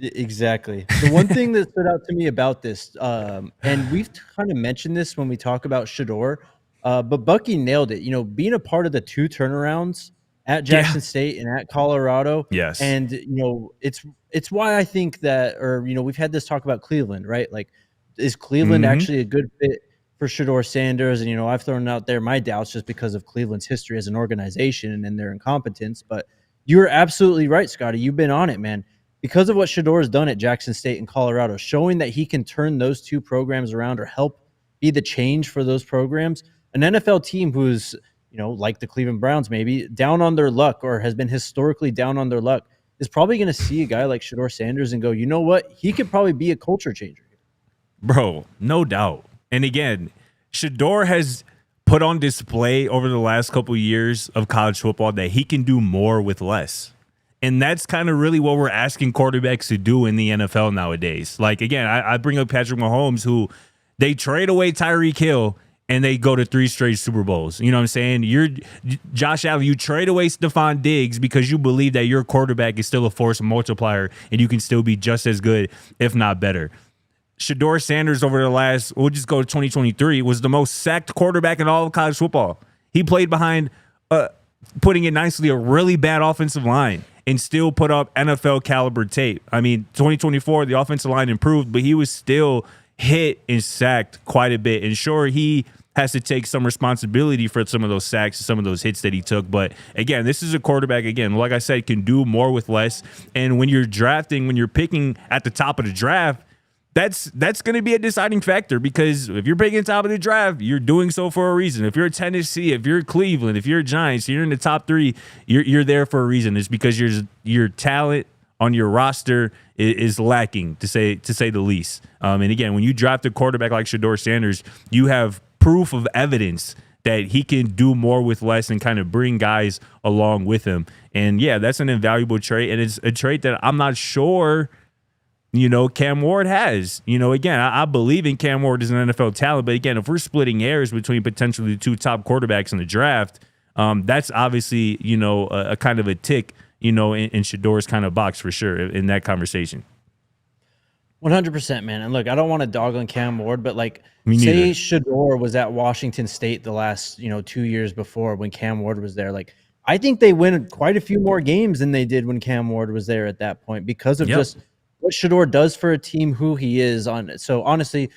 Exactly. The one thing that stood out to me about this, and we've kind of mentioned this when we talk about Shedeur, but Bucky nailed it. Being a part of the 2 turnarounds at Jackson State and at Colorado. Yes. And, it's why I think that, we've had this talk about Cleveland, right? Like, is Cleveland actually a good fit for Shedeur Sanders? And, I've thrown out there my doubts just because of Cleveland's history as an organization and their incompetence. But you're absolutely right, Scotty. You've been on it, man. Because of what Shedeur has done at Jackson State and Colorado, showing that he can turn those 2 programs around or help be the change for those programs, an NFL team who's, like the Cleveland Browns maybe, down on their luck or has been historically down on their luck, is probably going to see a guy like Shedeur Sanders and go, you know what? He could probably be a culture changer. Bro, no doubt. And again, Shedeur has put on display over the last couple of years of college football that he can do more with less. And that's kind of really what we're asking quarterbacks to do in the NFL nowadays. Like, again, I bring up Patrick Mahomes, who they trade away Tyreek Hill and they go to 3 straight Super Bowls. You know what I'm saying? You're Josh Allen, you trade away Stephon Diggs because you believe that your quarterback is still a force multiplier and you can still be just as good, if not better. Shedeur Sanders over the last, we'll just go to 2023, was the most sacked quarterback in all of college football. He played behind, putting it nicely, a really bad offensive line and still put up NFL caliber tape. I mean, 2024, the offensive line improved, but he was still hit and sacked quite a bit. And sure, he has to take some responsibility for some of those sacks, some of those hits that he took. But again, this is a quarterback, again, like I said, can do more with less. And when you're drafting, when you're picking at the top of the draft, that's going to be a deciding factor, because if you're picking top of the draft, you're doing so for a reason. If you're Tennessee, if you're Cleveland, if you're Giants, you're in the top 3, you're there for a reason. It's because your talent on your roster is lacking, to say the least. And again, when you draft a quarterback like Shedeur Sanders, you have proof of evidence that he can do more with less and kind of bring guys along with him. And yeah, that's an invaluable trait, and it's a trait that I'm not sure Cam Ward has. Again, I believe in Cam Ward as an NFL talent, but again, if we're splitting hairs between potentially the 2 top quarterbacks in the draft, that's obviously, a kind of a tick, in Shedeur's kind of box for sure in that conversation. 100%, man. And look, I don't want to dog on Cam Ward, but say Shedeur was at Washington State the last, 2 years before when Cam Ward was there. I think they win quite a few more games than they did when Cam Ward was there at that point, because of just what Shedeur does for a team, who he is on. So honestly,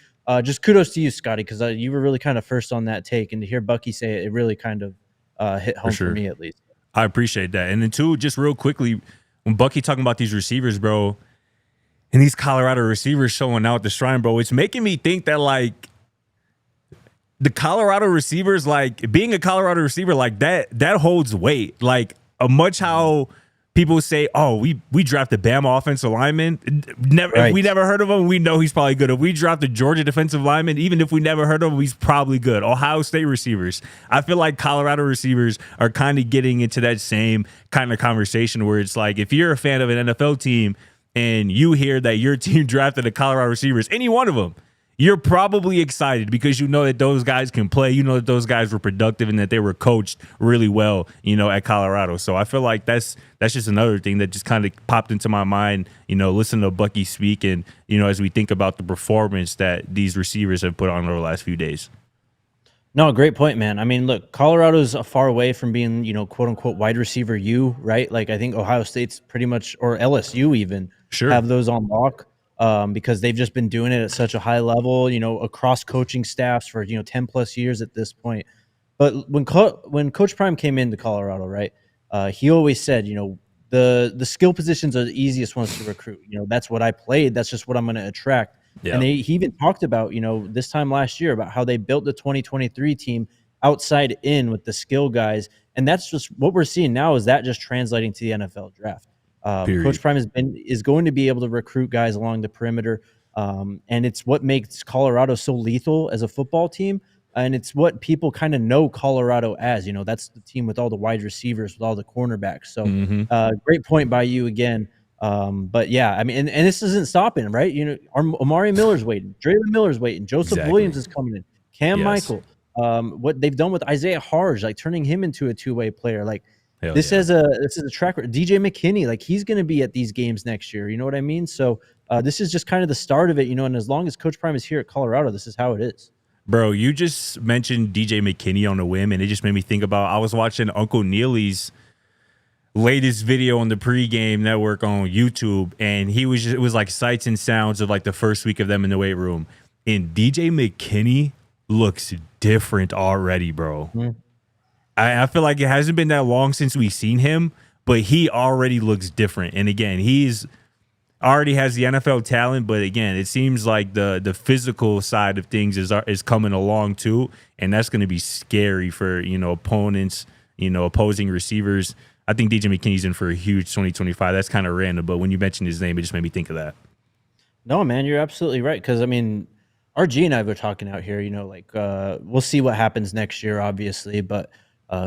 just kudos to you, Scotty, because you were really kind of first on that take, and to hear Bucky say it, it really kind of hit home for me, at least. I appreciate that. And then too, just real quickly, when Bucky talking about these receivers, bro, and these Colorado receivers showing out at the Shrine, bro, it's making me think that the Colorado receivers, being a Colorado receiver that holds weight. Much how people say, oh, we drafted Bama offensive lineman. If we never heard of him, we know he's probably good. If we drafted Georgia defensive lineman, even if we never heard of him, he's probably good. Ohio State receivers. I feel like Colorado receivers are kind of getting into that same kind of conversation where it's like, if you're a fan of an NFL team and you hear that your team drafted a Colorado receivers, any one of them, you're probably excited because you know that those guys can play. You know that those guys were productive and that they were coached really well, at Colorado. So I feel like that's just another thing that just kind of popped into my mind, listening to Bucky speak and, as we think about the performance that these receivers have put on over the last few days. No, great point, man. I mean, look, Colorado's far away from being, quote unquote wide receiver U, right? I think Ohio State's pretty much, or LSU even, have those on lock. Because they've just been doing it at such a high level, across coaching staffs for 10 plus years at this point. But when Coach Prime came into Colorado, right, he always said, the skill positions are the easiest ones to recruit. That's what I played. That's just what I'm going to attract. Yeah. And he even talked about, this time last year about how they built the 2023 team outside in with the skill guys. And that's just what we're seeing now, is that just translating to the NFL draft. Coach Prime is going to be able to recruit guys along the perimeter, and it's what makes Colorado so lethal as a football team, and it's what people kind of know Colorado as. That's the team with all the wide receivers, with all the cornerbacks. So great point by you again. But yeah, I mean, and this isn't stopping, right? Amari Miller's waiting, Draylon Miller's waiting, Joseph Williams is coming in, Cam Michael. What they've done with Isaiah Harge, turning him into a two-way player, this is a track record. DJ McKinney, he's going to be at these games next year. You know what I mean? So this is just kind of the start of it, and as long as Coach Prime is here at Colorado, this is how it is. Bro, you just mentioned DJ McKinney on a whim, and it just made me think about, I was watching Uncle Neely's latest video on the pregame network on YouTube, and it was like sights and sounds of the first week of them in the weight room. And DJ McKinney looks different already, bro. Mm-hmm. I feel like it hasn't been that long since we've seen him, but he already looks different. And again, he's already has the NFL talent, but again, it seems like the physical side of things is coming along too, and that's going to be scary for opponents, opposing receivers. I think DJ McKinney's in for a huge 2025. That's kind of random, but when you mentioned his name, it just made me think of that. No, man, you're absolutely right. Because I mean, RG and I were talking out here, we'll see what happens next year, obviously, but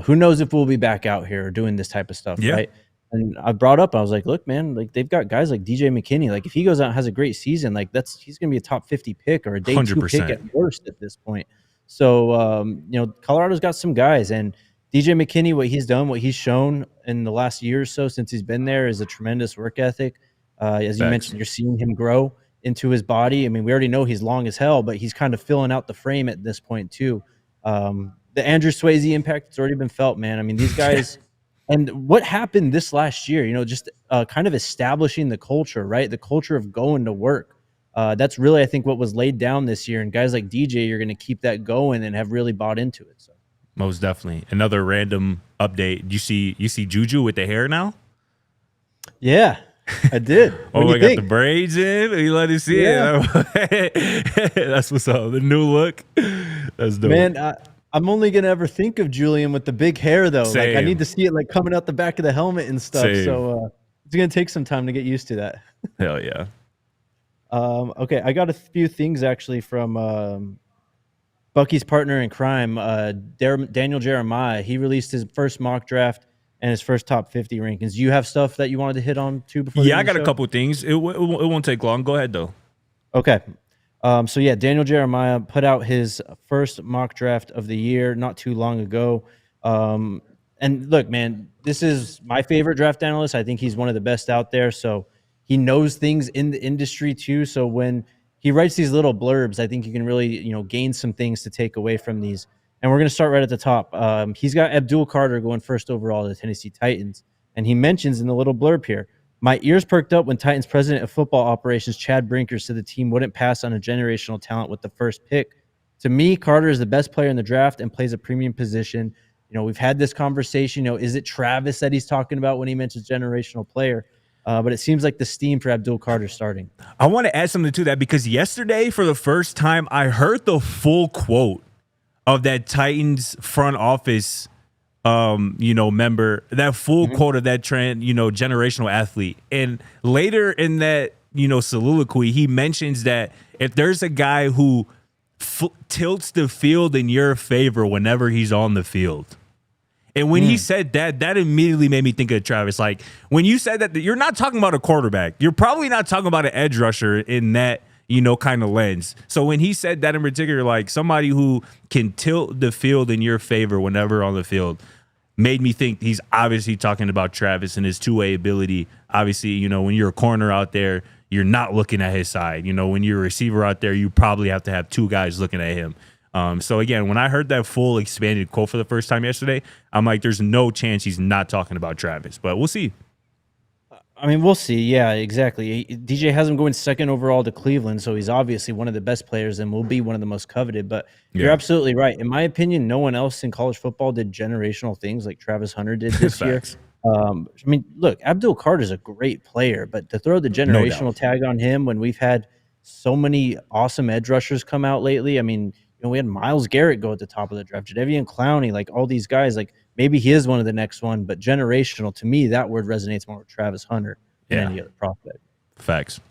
who knows if we'll be back out here doing this type of stuff, right? And I brought up, I was like, look, man, like they've got guys like DJ McKinney. Like if he goes out and has a great season, like he's going to be a top 50 pick or a day 2 pick at worst at this point. So, Colorado's got some guys, and DJ McKinney, what he's done, what he's shown in the last year or so since he's been there is a tremendous work ethic. As you mentioned, you're seeing him grow into his body. I mean, we already know he's long as hell, but he's kind of filling out the frame at this point too. The Andrew Swayze impact has already been felt, man. I mean, these guys – and what happened this last year, just kind of establishing the culture, right? The culture of going to work. That's really, I think, what was laid down this year. And guys like DJ, you're going to keep that going and have really bought into it. So most definitely. Another random update. You see Juju with the hair now? Yeah, I did. I got the braids in. You let it see it. That's what's up. The new look. That's dope. Man, I'm only gonna ever think of Julian with the big hair, though. Same. Like I need to see it like coming out the back of the helmet and stuff. Same. So it's gonna take some time to get used to that. Hell yeah. Okay, I got a few things actually from Bucky's partner in crime, Daniel Jeremiah. He released his first mock draft and his first top 50 rankings. Do you have stuff that you wanted to hit on too before? Yeah, I got a couple of things. It won't take long. Go ahead though. Okay. Daniel Jeremiah put out his first mock draft of the year not too long ago. And look, man, this is my favorite draft analyst. I think he's one of the best out there. So he knows things in the industry too. So when he writes these little blurbs, I think you can really, gain some things to take away from these. And we're going to start right at the top. He's got Abdul Carter going first overall to the Tennessee Titans. And he mentions in the little blurb here, my ears perked up when Titans president of football operations, Chad Brinker, said the team wouldn't pass on a generational talent with the first pick. To me, Carter is the best player in the draft and plays a premium position. We've had this conversation. Is it Travis that he's talking about when he mentions generational player? But it seems like the steam for Abdul Carter starting. I want to add something to that because yesterday, for the first time, I heard the full quote of that Titans front office member, that full quote of that generational athlete. And later in that, soliloquy, he mentions that if there's a guy who tilts the field in your favor whenever he's on the field. And when he said that immediately made me think of Travis. Like when you said that, you're not talking about a quarterback. You're probably not talking about an edge rusher in that, kind of lens. So when he said that in particular, like somebody who can tilt the field in your favor whenever on the field, made me think he's obviously talking about Travis and his two-way ability. Obviously, when you're a corner out there, you're not looking at his side. When you're a receiver out there, you probably have to have two guys looking at him. So again, when I heard that full expanded quote for the first time yesterday, I'm like, there's no chance he's not talking about Travis, but we'll see. I mean, we'll see. Yeah, exactly. DJ has him going second overall to Cleveland, so he's obviously one of the best players and will be one of the most coveted. But you're absolutely right. In my opinion, no one else in college football did generational things like Travis Hunter did this year. Look, Abdul Carter's a great player, but to throw the generational tag on him when we've had so many awesome edge rushers come out lately. I mean, we had Myles Garrett go at the top of the draft, Jadeveon Clowney, like all these guys, like maybe he is one of the next one, but generational, to me, that word resonates more with Travis Hunter than any other prospect. Facts.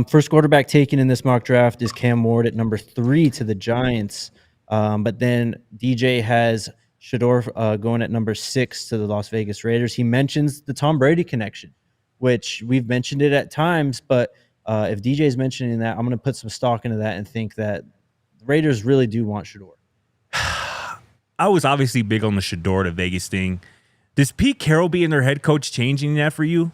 First quarterback taken in this mock draft is Cam Ward at number 3 to the Giants. But then DJ has Shedeur going at number 6 to the Las Vegas Raiders. He mentions the Tom Brady connection, which we've mentioned it at times, but if DJ is mentioning that, I'm going to put some stock into that and think that the Raiders really do want Shedeur. I was obviously big on the Shedeur to Vegas thing. Does Pete Carroll being their head coach changing that for you?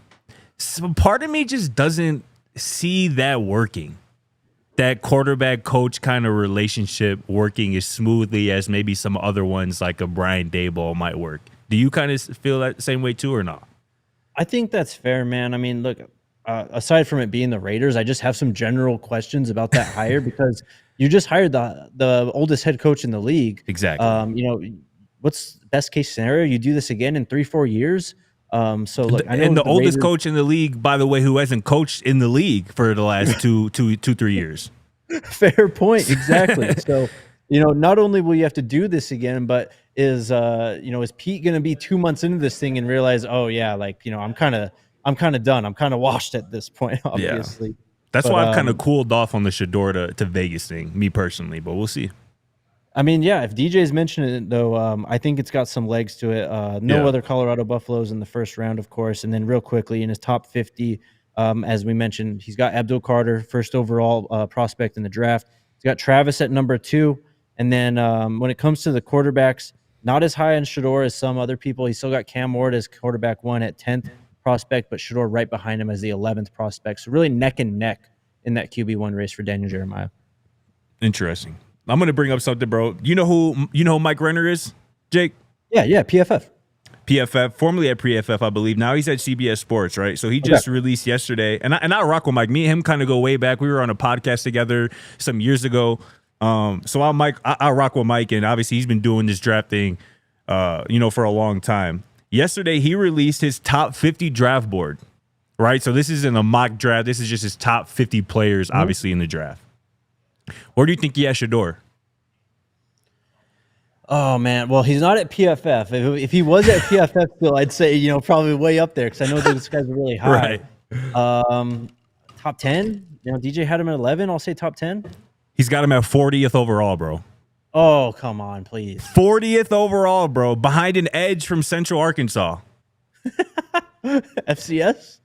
So part of me just doesn't see that working. That quarterback coach kind of relationship working as smoothly as maybe some other ones like a Brian Daboll might work. Do you kind of feel that same way too or not? I think that's fair, man. I mean, look, aside from it being the Raiders, I just have some general questions about that hire because you just hired the oldest head coach in the league. Exactly. What's the best case scenario? You do this again in 3-4 years. So look, I know and the oldest Raiders, coach in the league, by the way, who hasn't coached in the league for the last 3 years. Fair point. Exactly. So, not only will you have to do this again, but is Pete going to be 2 months into this thing and realize, oh yeah, like, I'm kind of done. I'm kind of washed at this point, obviously. Yeah. That's why I've kind of cooled off on the Shedeur to Vegas thing, me personally, but we'll see. I mean, yeah, if DJ's mentioned it, though, I think it's got some legs to it. No other Colorado Buffaloes in the first round, of course. And then real quickly, in his top 50, as we mentioned, he's got Abdul Carter, first overall prospect in the draft. He's got Travis at number 2. And then when it comes to the quarterbacks, not as high on Shedeur as some other people. He's still got Cam Ward as quarterback 1 at 10th prospect, but Shedeur right behind him as the 11th prospect. So really neck and neck in that QB1 race for Daniel Jeremiah. Interesting. I'm going to bring up something, bro. You know who Mike Renner is, Jake? Yeah, PFF. PFF, formerly at Pre-FF, I believe. Now he's at CBS Sports, right? So he just released yesterday. And I rock with Mike. Me and him kind of go way back. We were on a podcast together some years ago. So I rock with Mike, and obviously he's been doing this draft thing, for a long time. Yesterday, he released his top 50 draft board, right? So this isn't a mock draft. This is just his top 50 players, obviously, in the draft. Where do you think he has Shedeur? Oh, man. Well, he's not at PFF. If he was at PFF still, I'd say, probably way up there because I know those guys are really high. Right. Top 10? DJ had him at 11. I'll say top 10. He's got him at 40th overall, bro. Oh, come on, please. 40th overall, bro. Behind an edge from Central Arkansas. FCS?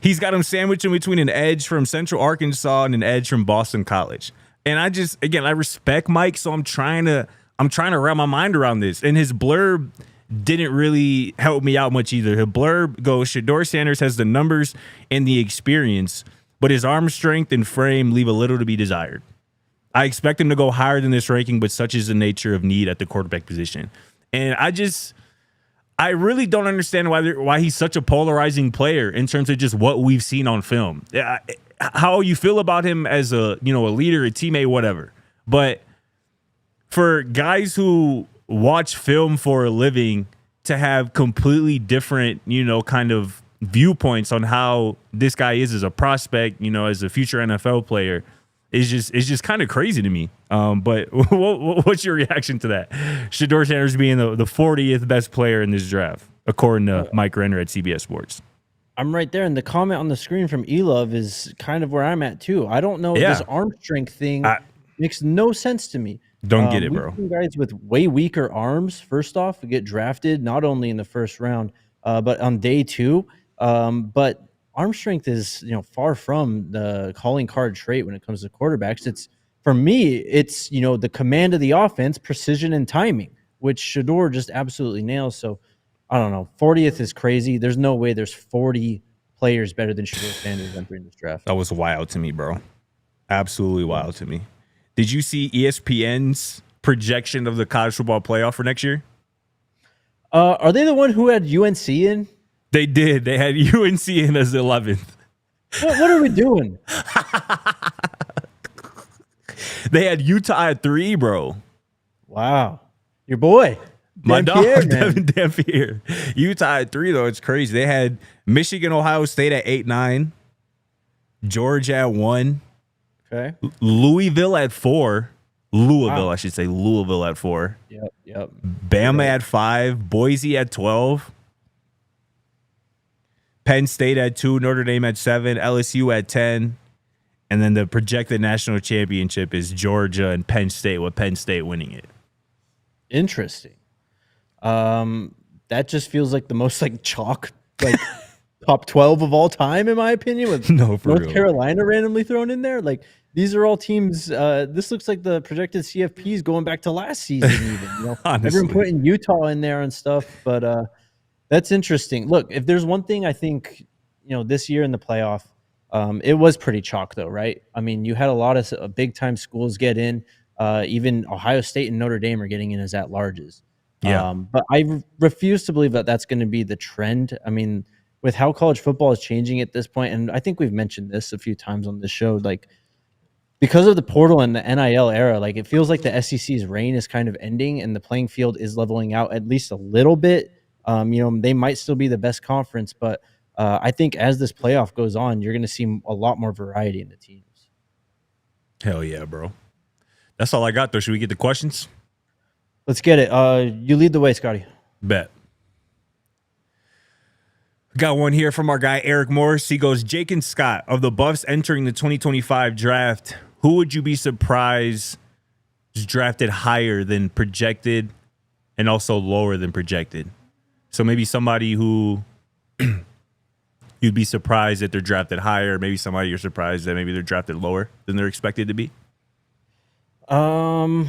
He's got him sandwiched in between an edge from Central Arkansas and an edge from Boston College. And I respect Mike, so I'm trying to wrap my mind around this. And his blurb didn't really help me out much either. His blurb goes, Shedeur Sanders has the numbers and the experience, but his arm strength and frame leave a little to be desired. I expect him to go higher than this ranking, but such is the nature of need at the quarterback position. And I really don't understand why he's such a polarizing player in terms of just what we've seen on film. How you feel about him as a leader, a teammate, whatever. But for guys who watch film for a living to have completely different, kind of viewpoints on how this guy is as a prospect, as a future NFL player, is just kind of crazy to me. But what's your reaction to that? Shedeur Sanders being the 40th best player in this draft, according to Mike Renner at CBS Sports. I'm right there, and the comment on the screen from Elove is kind of where I'm at too. I don't know. This arm strength thing makes no sense to me. Don't get it, bro. Guys with way weaker arms, first off, get drafted not only in the first round, but on day 2. But arm strength is far from the calling card trait when it comes to quarterbacks. It's for me, it's the command of the offense, precision and timing, which Shedeur just absolutely nails. So I don't know. 40th is crazy. There's no way there's 40 players better than Shedeur Sanders entering this draft. That was wild to me, bro. Absolutely wild to me. Did you see ESPN's projection of the college football playoff for next year? Are they the one who had UNC in? They did. They had UNC in as 11th. What are we doing? They had Utah at 3, bro. Wow. Your boy. My dog, Devin Dampier. Utah at 3, though. It's crazy. They had Michigan, Ohio State at 8-9. Georgia at 1. Okay. Louisville at 4. Louisville, I should say. Louisville at 4. Yep. Bama at 5. Boise at 12. Penn State at 2. Notre Dame at 7. LSU at 10. And then the projected national championship is Georgia and Penn State, with Penn State winning it. Interesting. That just feels like the most chalk, top 12 of all time, in my opinion, with North Carolina randomly thrown in there. These are all teams. This looks like the projected CFPs going back to last season, even. Everyone putting Utah in there and stuff, but that's interesting. Look, if there's one thing I think, this year in the playoff, it was pretty chalk, though, right? I mean, you had a lot of big time schools get in. Even Ohio State and Notre Dame are getting in as at-larges. Yeah. But I refuse to believe that that's going to be the trend. I mean, with how college football is changing at this point, and I think we've mentioned this a few times on this show, because of the portal and the NIL era, it feels like the SEC's reign is kind of ending and the playing field is leveling out at least a little bit. They might still be the best conference, but I think as this playoff goes on, you're going to see a lot more variety in the teams. Hell yeah, bro. That's all I got, though. Should we get the questions? Let's get it. You lead the way, Scotty. Bet. Got one here from our guy Eric Morris. He goes, Jake and Scott, of the Buffs entering the 2025 draft, who would you be surprised is drafted higher than projected and also lower than projected? So maybe somebody who you'd be surprised that they're drafted higher, maybe somebody you're surprised that maybe they're drafted lower than they're expected to be. I'll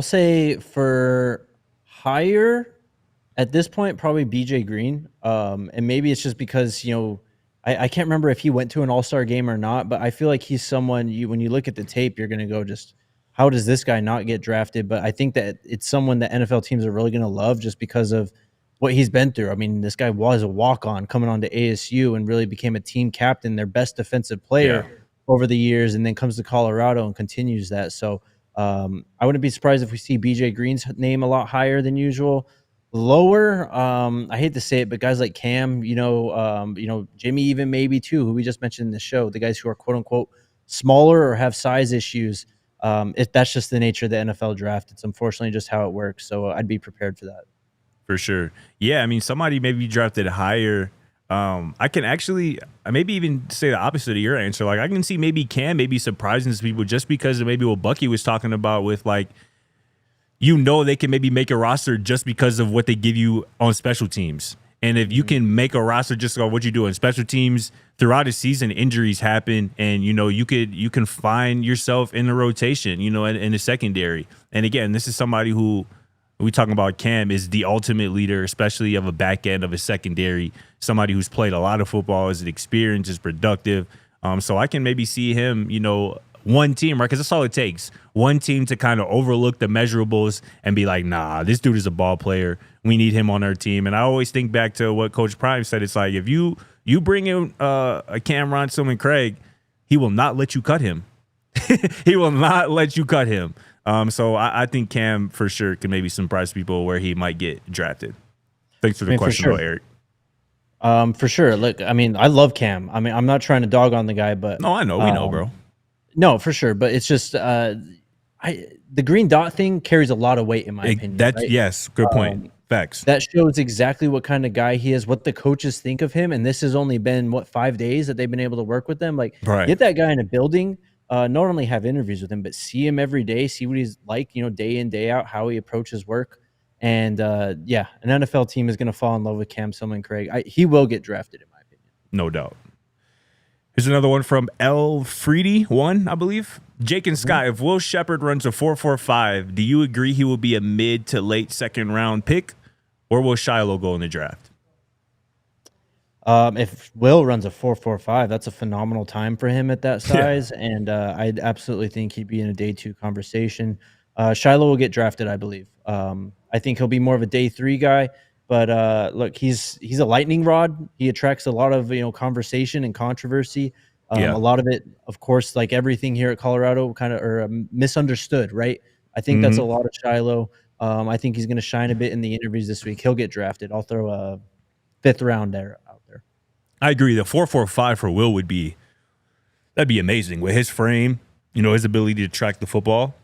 say for higher at this point, probably BJ Green. And maybe it's just because, I can't remember if he went to an all-star game or not, but I feel like he's someone when you look at the tape, you're going to go just, how does this guy not get drafted? But I think that it's someone that NFL teams are really going to love just because of what he's been through. I mean, this guy was a walk-on coming on to ASU and really became a team captain, their best defensive player over the years, and then comes to Colorado and continues that. So I wouldn't be surprised if we see BJ Green's name a lot higher than usual. Lower, I hate to say it, but guys like Cam, Jimmy even maybe too, who we just mentioned in the show, the guys who are quote unquote smaller or have size issues. If that's just the nature of the NFL draft, it's unfortunately just how it works. So I'd be prepared for that. For sure. Yeah, I mean, somebody maybe drafted higher. I can actually maybe even say the opposite of your answer. Like, I can see maybe Cam maybe surprising people just because of maybe what Bucky was talking about with, like, they can maybe make a roster just because of what they give you on special teams. And if you can make a roster just on what you do on special teams throughout a season, injuries happen, and you can find yourself in the rotation, in the secondary. And again, this is somebody who we talking about. Cam is the ultimate leader, especially of a back end of a secondary, somebody who's played a lot of football, is experienced, is productive. So I can maybe see him, one team, right? Because that's all it takes. One team to kind of overlook the measurables and be like, nah, this dude is a ball player. We need him on our team. And I always think back to what Coach Prime said. It's like, if you bring in a Cam Ronson Craig, he will not let you cut him. He will not let you cut him. So I think Cam for sure can maybe surprise people where he might get drafted. Thanks for the question, though, Eric. For sure. Look, I mean, I love Cam. I mean, I'm not trying to dog on the guy, but no, I know, we know, bro. No, for sure. But it's just the green dot thing carries a lot of weight in my opinion. Right? Yes, good point. Facts. That shows exactly what kind of guy he is, what the coaches think of him, and this has only been 5 days that they've been able to work with them. Like, get that guy in a building. Not only have interviews with him, but see him every day, see what he's like, day in, day out, how he approaches work. And an NFL team is going to fall in love with Cam Craig. He will get drafted, in my opinion. No doubt. Here's another one from L. Freedy, I believe. Jake and Scott, if Will Sheppard runs a 4.45, do you agree he will be a mid to late second round pick, or will Shilo go in the draft? If Will runs a 4.45, that's a phenomenal time for him at that size, and I absolutely think he'd be in a day 2 conversation. Shilo will get drafted, I believe. I think he'll be more of a day 3 guy, but look, he's a lightning rod. He attracts a lot of conversation and controversy. A lot of it, of course, like everything here at Colorado, kind of misunderstood, right? I think that's a lot of Shilo. I think he's going to shine a bit in the interviews this week. He'll get drafted. I'll throw a 5th round out there. I agree. The 4.45 for Will that'd be amazing with his frame, his ability to track the football.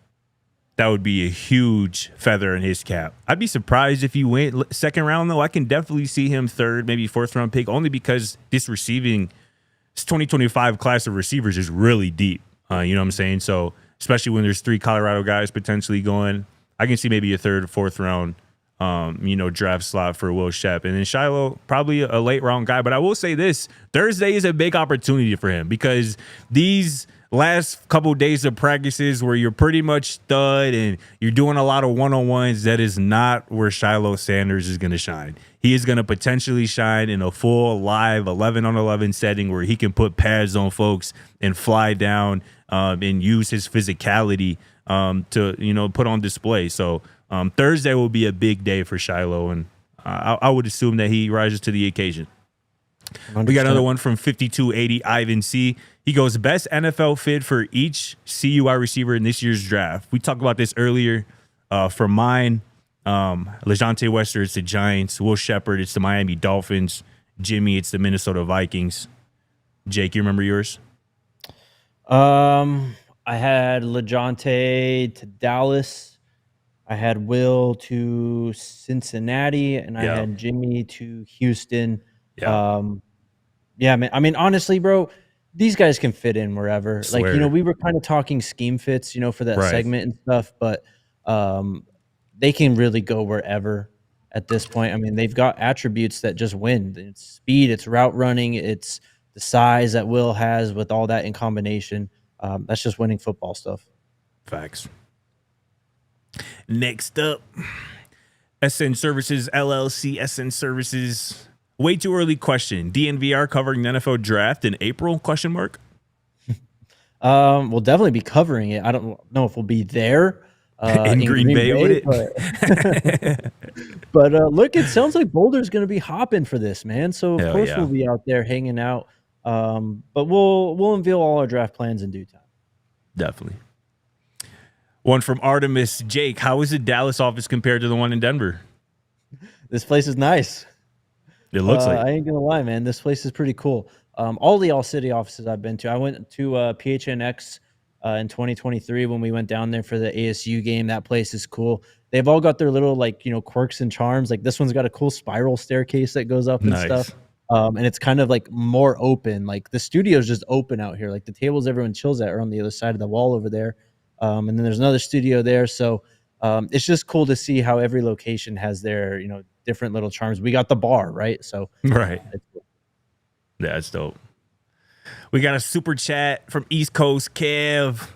That would be a huge feather in his cap. I'd be surprised if he went second round, though. I can definitely see him 3rd, maybe 4th round pick, only because this 2025 class of receivers is really deep. You know what I'm saying? So especially when there's 3 Colorado guys potentially going, I can see maybe a 3rd, 4th round, draft slot for Will Shepp. And then Shilo, probably a late round guy. But I will say this, Thursday is a big opportunity for him because these last couple of days of practices where you're pretty much stud and you're doing a lot of one-on-ones, that is not where Shilo Sanders is going to shine. He is going to potentially shine in a full live 11-on-11 setting where he can put pads on folks and fly down and use his physicality to put on display. So Thursday will be a big day for Shilo, and I would assume that he rises to the occasion. 100%. We got another one from 5280 Ivan C. He goes, best NFL fit for each CU wide receiver in this year's draft. We talked about this earlier. For mine, LaJohntay Wester, it's the Giants. Will Sheppard, it's the Miami Dolphins. Jimmy, it's the Minnesota Vikings. Jake, you remember yours? I had LaJohntay to Dallas. I I had Will to Cincinnati, and I had Jimmy to Houston. Yeah. Yeah, man. I mean, honestly, bro, these guys can fit in wherever. Like, we were kind of talking scheme fits, for that segment and stuff, but they can really go wherever at this point. I mean, they've got attributes that just win. It's speed, it's route running, it's the size that Will has with all that in combination. That's just winning football stuff. Facts. Next up, SN Services LLC. SN Services. Way too early question. DNVR covering the NFL draft in April? ? We'll definitely be covering it. I don't know if we'll be there in Green Bay with it. But look, it sounds like Boulder's going to be hopping for this, man. So of course we'll be out there hanging out. But we'll unveil all our draft plans in due time. Definitely. One from Artemis. Jake, how is the Dallas office compared to the one in Denver? This place is nice. It looks like. I ain't gonna lie, man. This place is pretty cool. All the All City offices I've been to. I went to PHNX in 2023 when we went down there for the ASU game. That place is cool. They've all got their little quirks and charms. Like this one's got a cool spiral staircase that goes up and stuff. And it's kind of like more open. Like the studio's just open out here. Like the tables everyone chills at are on the other side of the wall over there. And then there's another studio there. So it's just cool to see how every location has their, different little charms. We got the bar, right? So right. Cool. Yeah, that's dope. We got a super chat from East Coast Kev.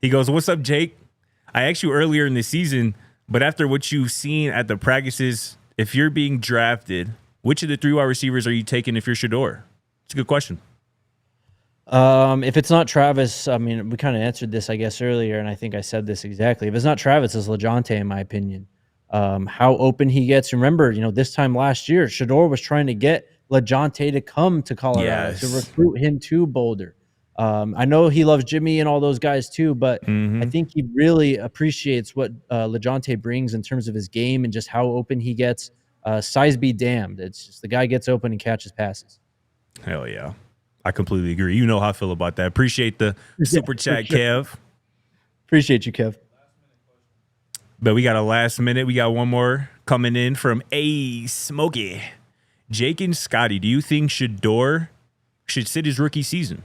He goes, "What's up, Jake? I asked you earlier in the season, but after what you've seen at the practices, if you're being drafted, which of the 3 wide receivers are you taking if you're Shedeur?" It's a good question. If it's not Travis, I mean, we kind of answered this, I guess, earlier, and I think I said this exactly. If it's not Travis, it's LaJohntay, in my opinion. How open he gets. Remember, this time last year, Shedeur was trying to get LaJohntay to come to Colorado to recruit him to Boulder. I know he loves Jimmy and all those guys too, but I think he really appreciates what LaJohntay brings in terms of his game and just how open he gets. Size be damned. It's just the guy gets open and catches passes. Hell yeah. I completely agree. You know how I feel about that. Appreciate the super chat, Kev. Appreciate you, Kev. But we got a last minute. We got one more coming in from A Smokey. Jake and Scotty, do you think Shedeur should sit his rookie season?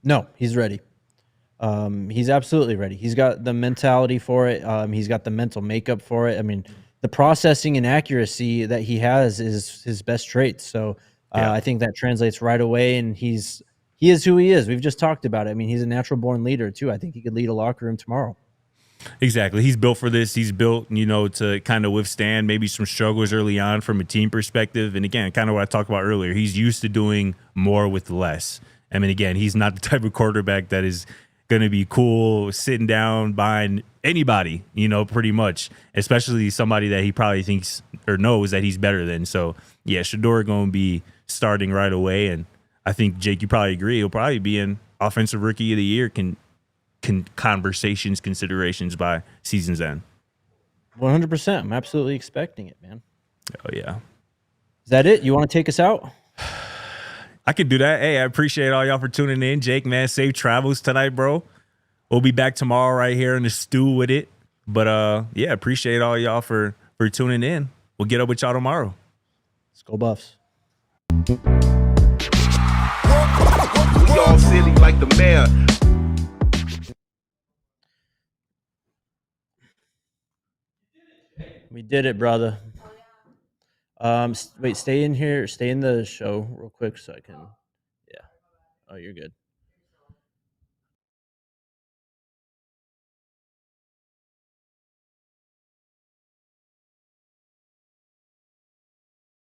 No, he's ready. He's absolutely ready. He's got the mentality for it. He's got the mental makeup for it. I mean, the processing and accuracy that he has is his best trait. So I think that translates right away, and he is who he is. We've just talked about it. I mean, he's a natural-born leader, too. I think he could lead a locker room tomorrow. Exactly. He's built for this. He's built, to kind of withstand maybe some struggles early on from a team perspective. And again, kind of what I talked about earlier, he's used to doing more with less. I mean, again, he's not the type of quarterback that is going to be cool sitting down behind anybody, pretty much, especially somebody that he probably thinks or knows that he's better than. So, yeah, Shedeur going to be starting right away. And I think, Jake, you probably agree. He'll probably be in Offensive Rookie of the Year considerations by season's end. 100%. I'm absolutely expecting it, man. Oh, yeah. Is that it? You want to take us out? I could do that. Hey, I appreciate all y'all for tuning in. Jake, man, safe travels tonight, bro. We'll be back tomorrow right here in the stew with it. But, yeah, appreciate all y'all for tuning in. We'll get up with y'all tomorrow. Let's go Buffs. Y'all silly like the mayor. We did it, brother. Wait, stay in here. Stay in the show real quick so I can. Yeah. Oh, you're good.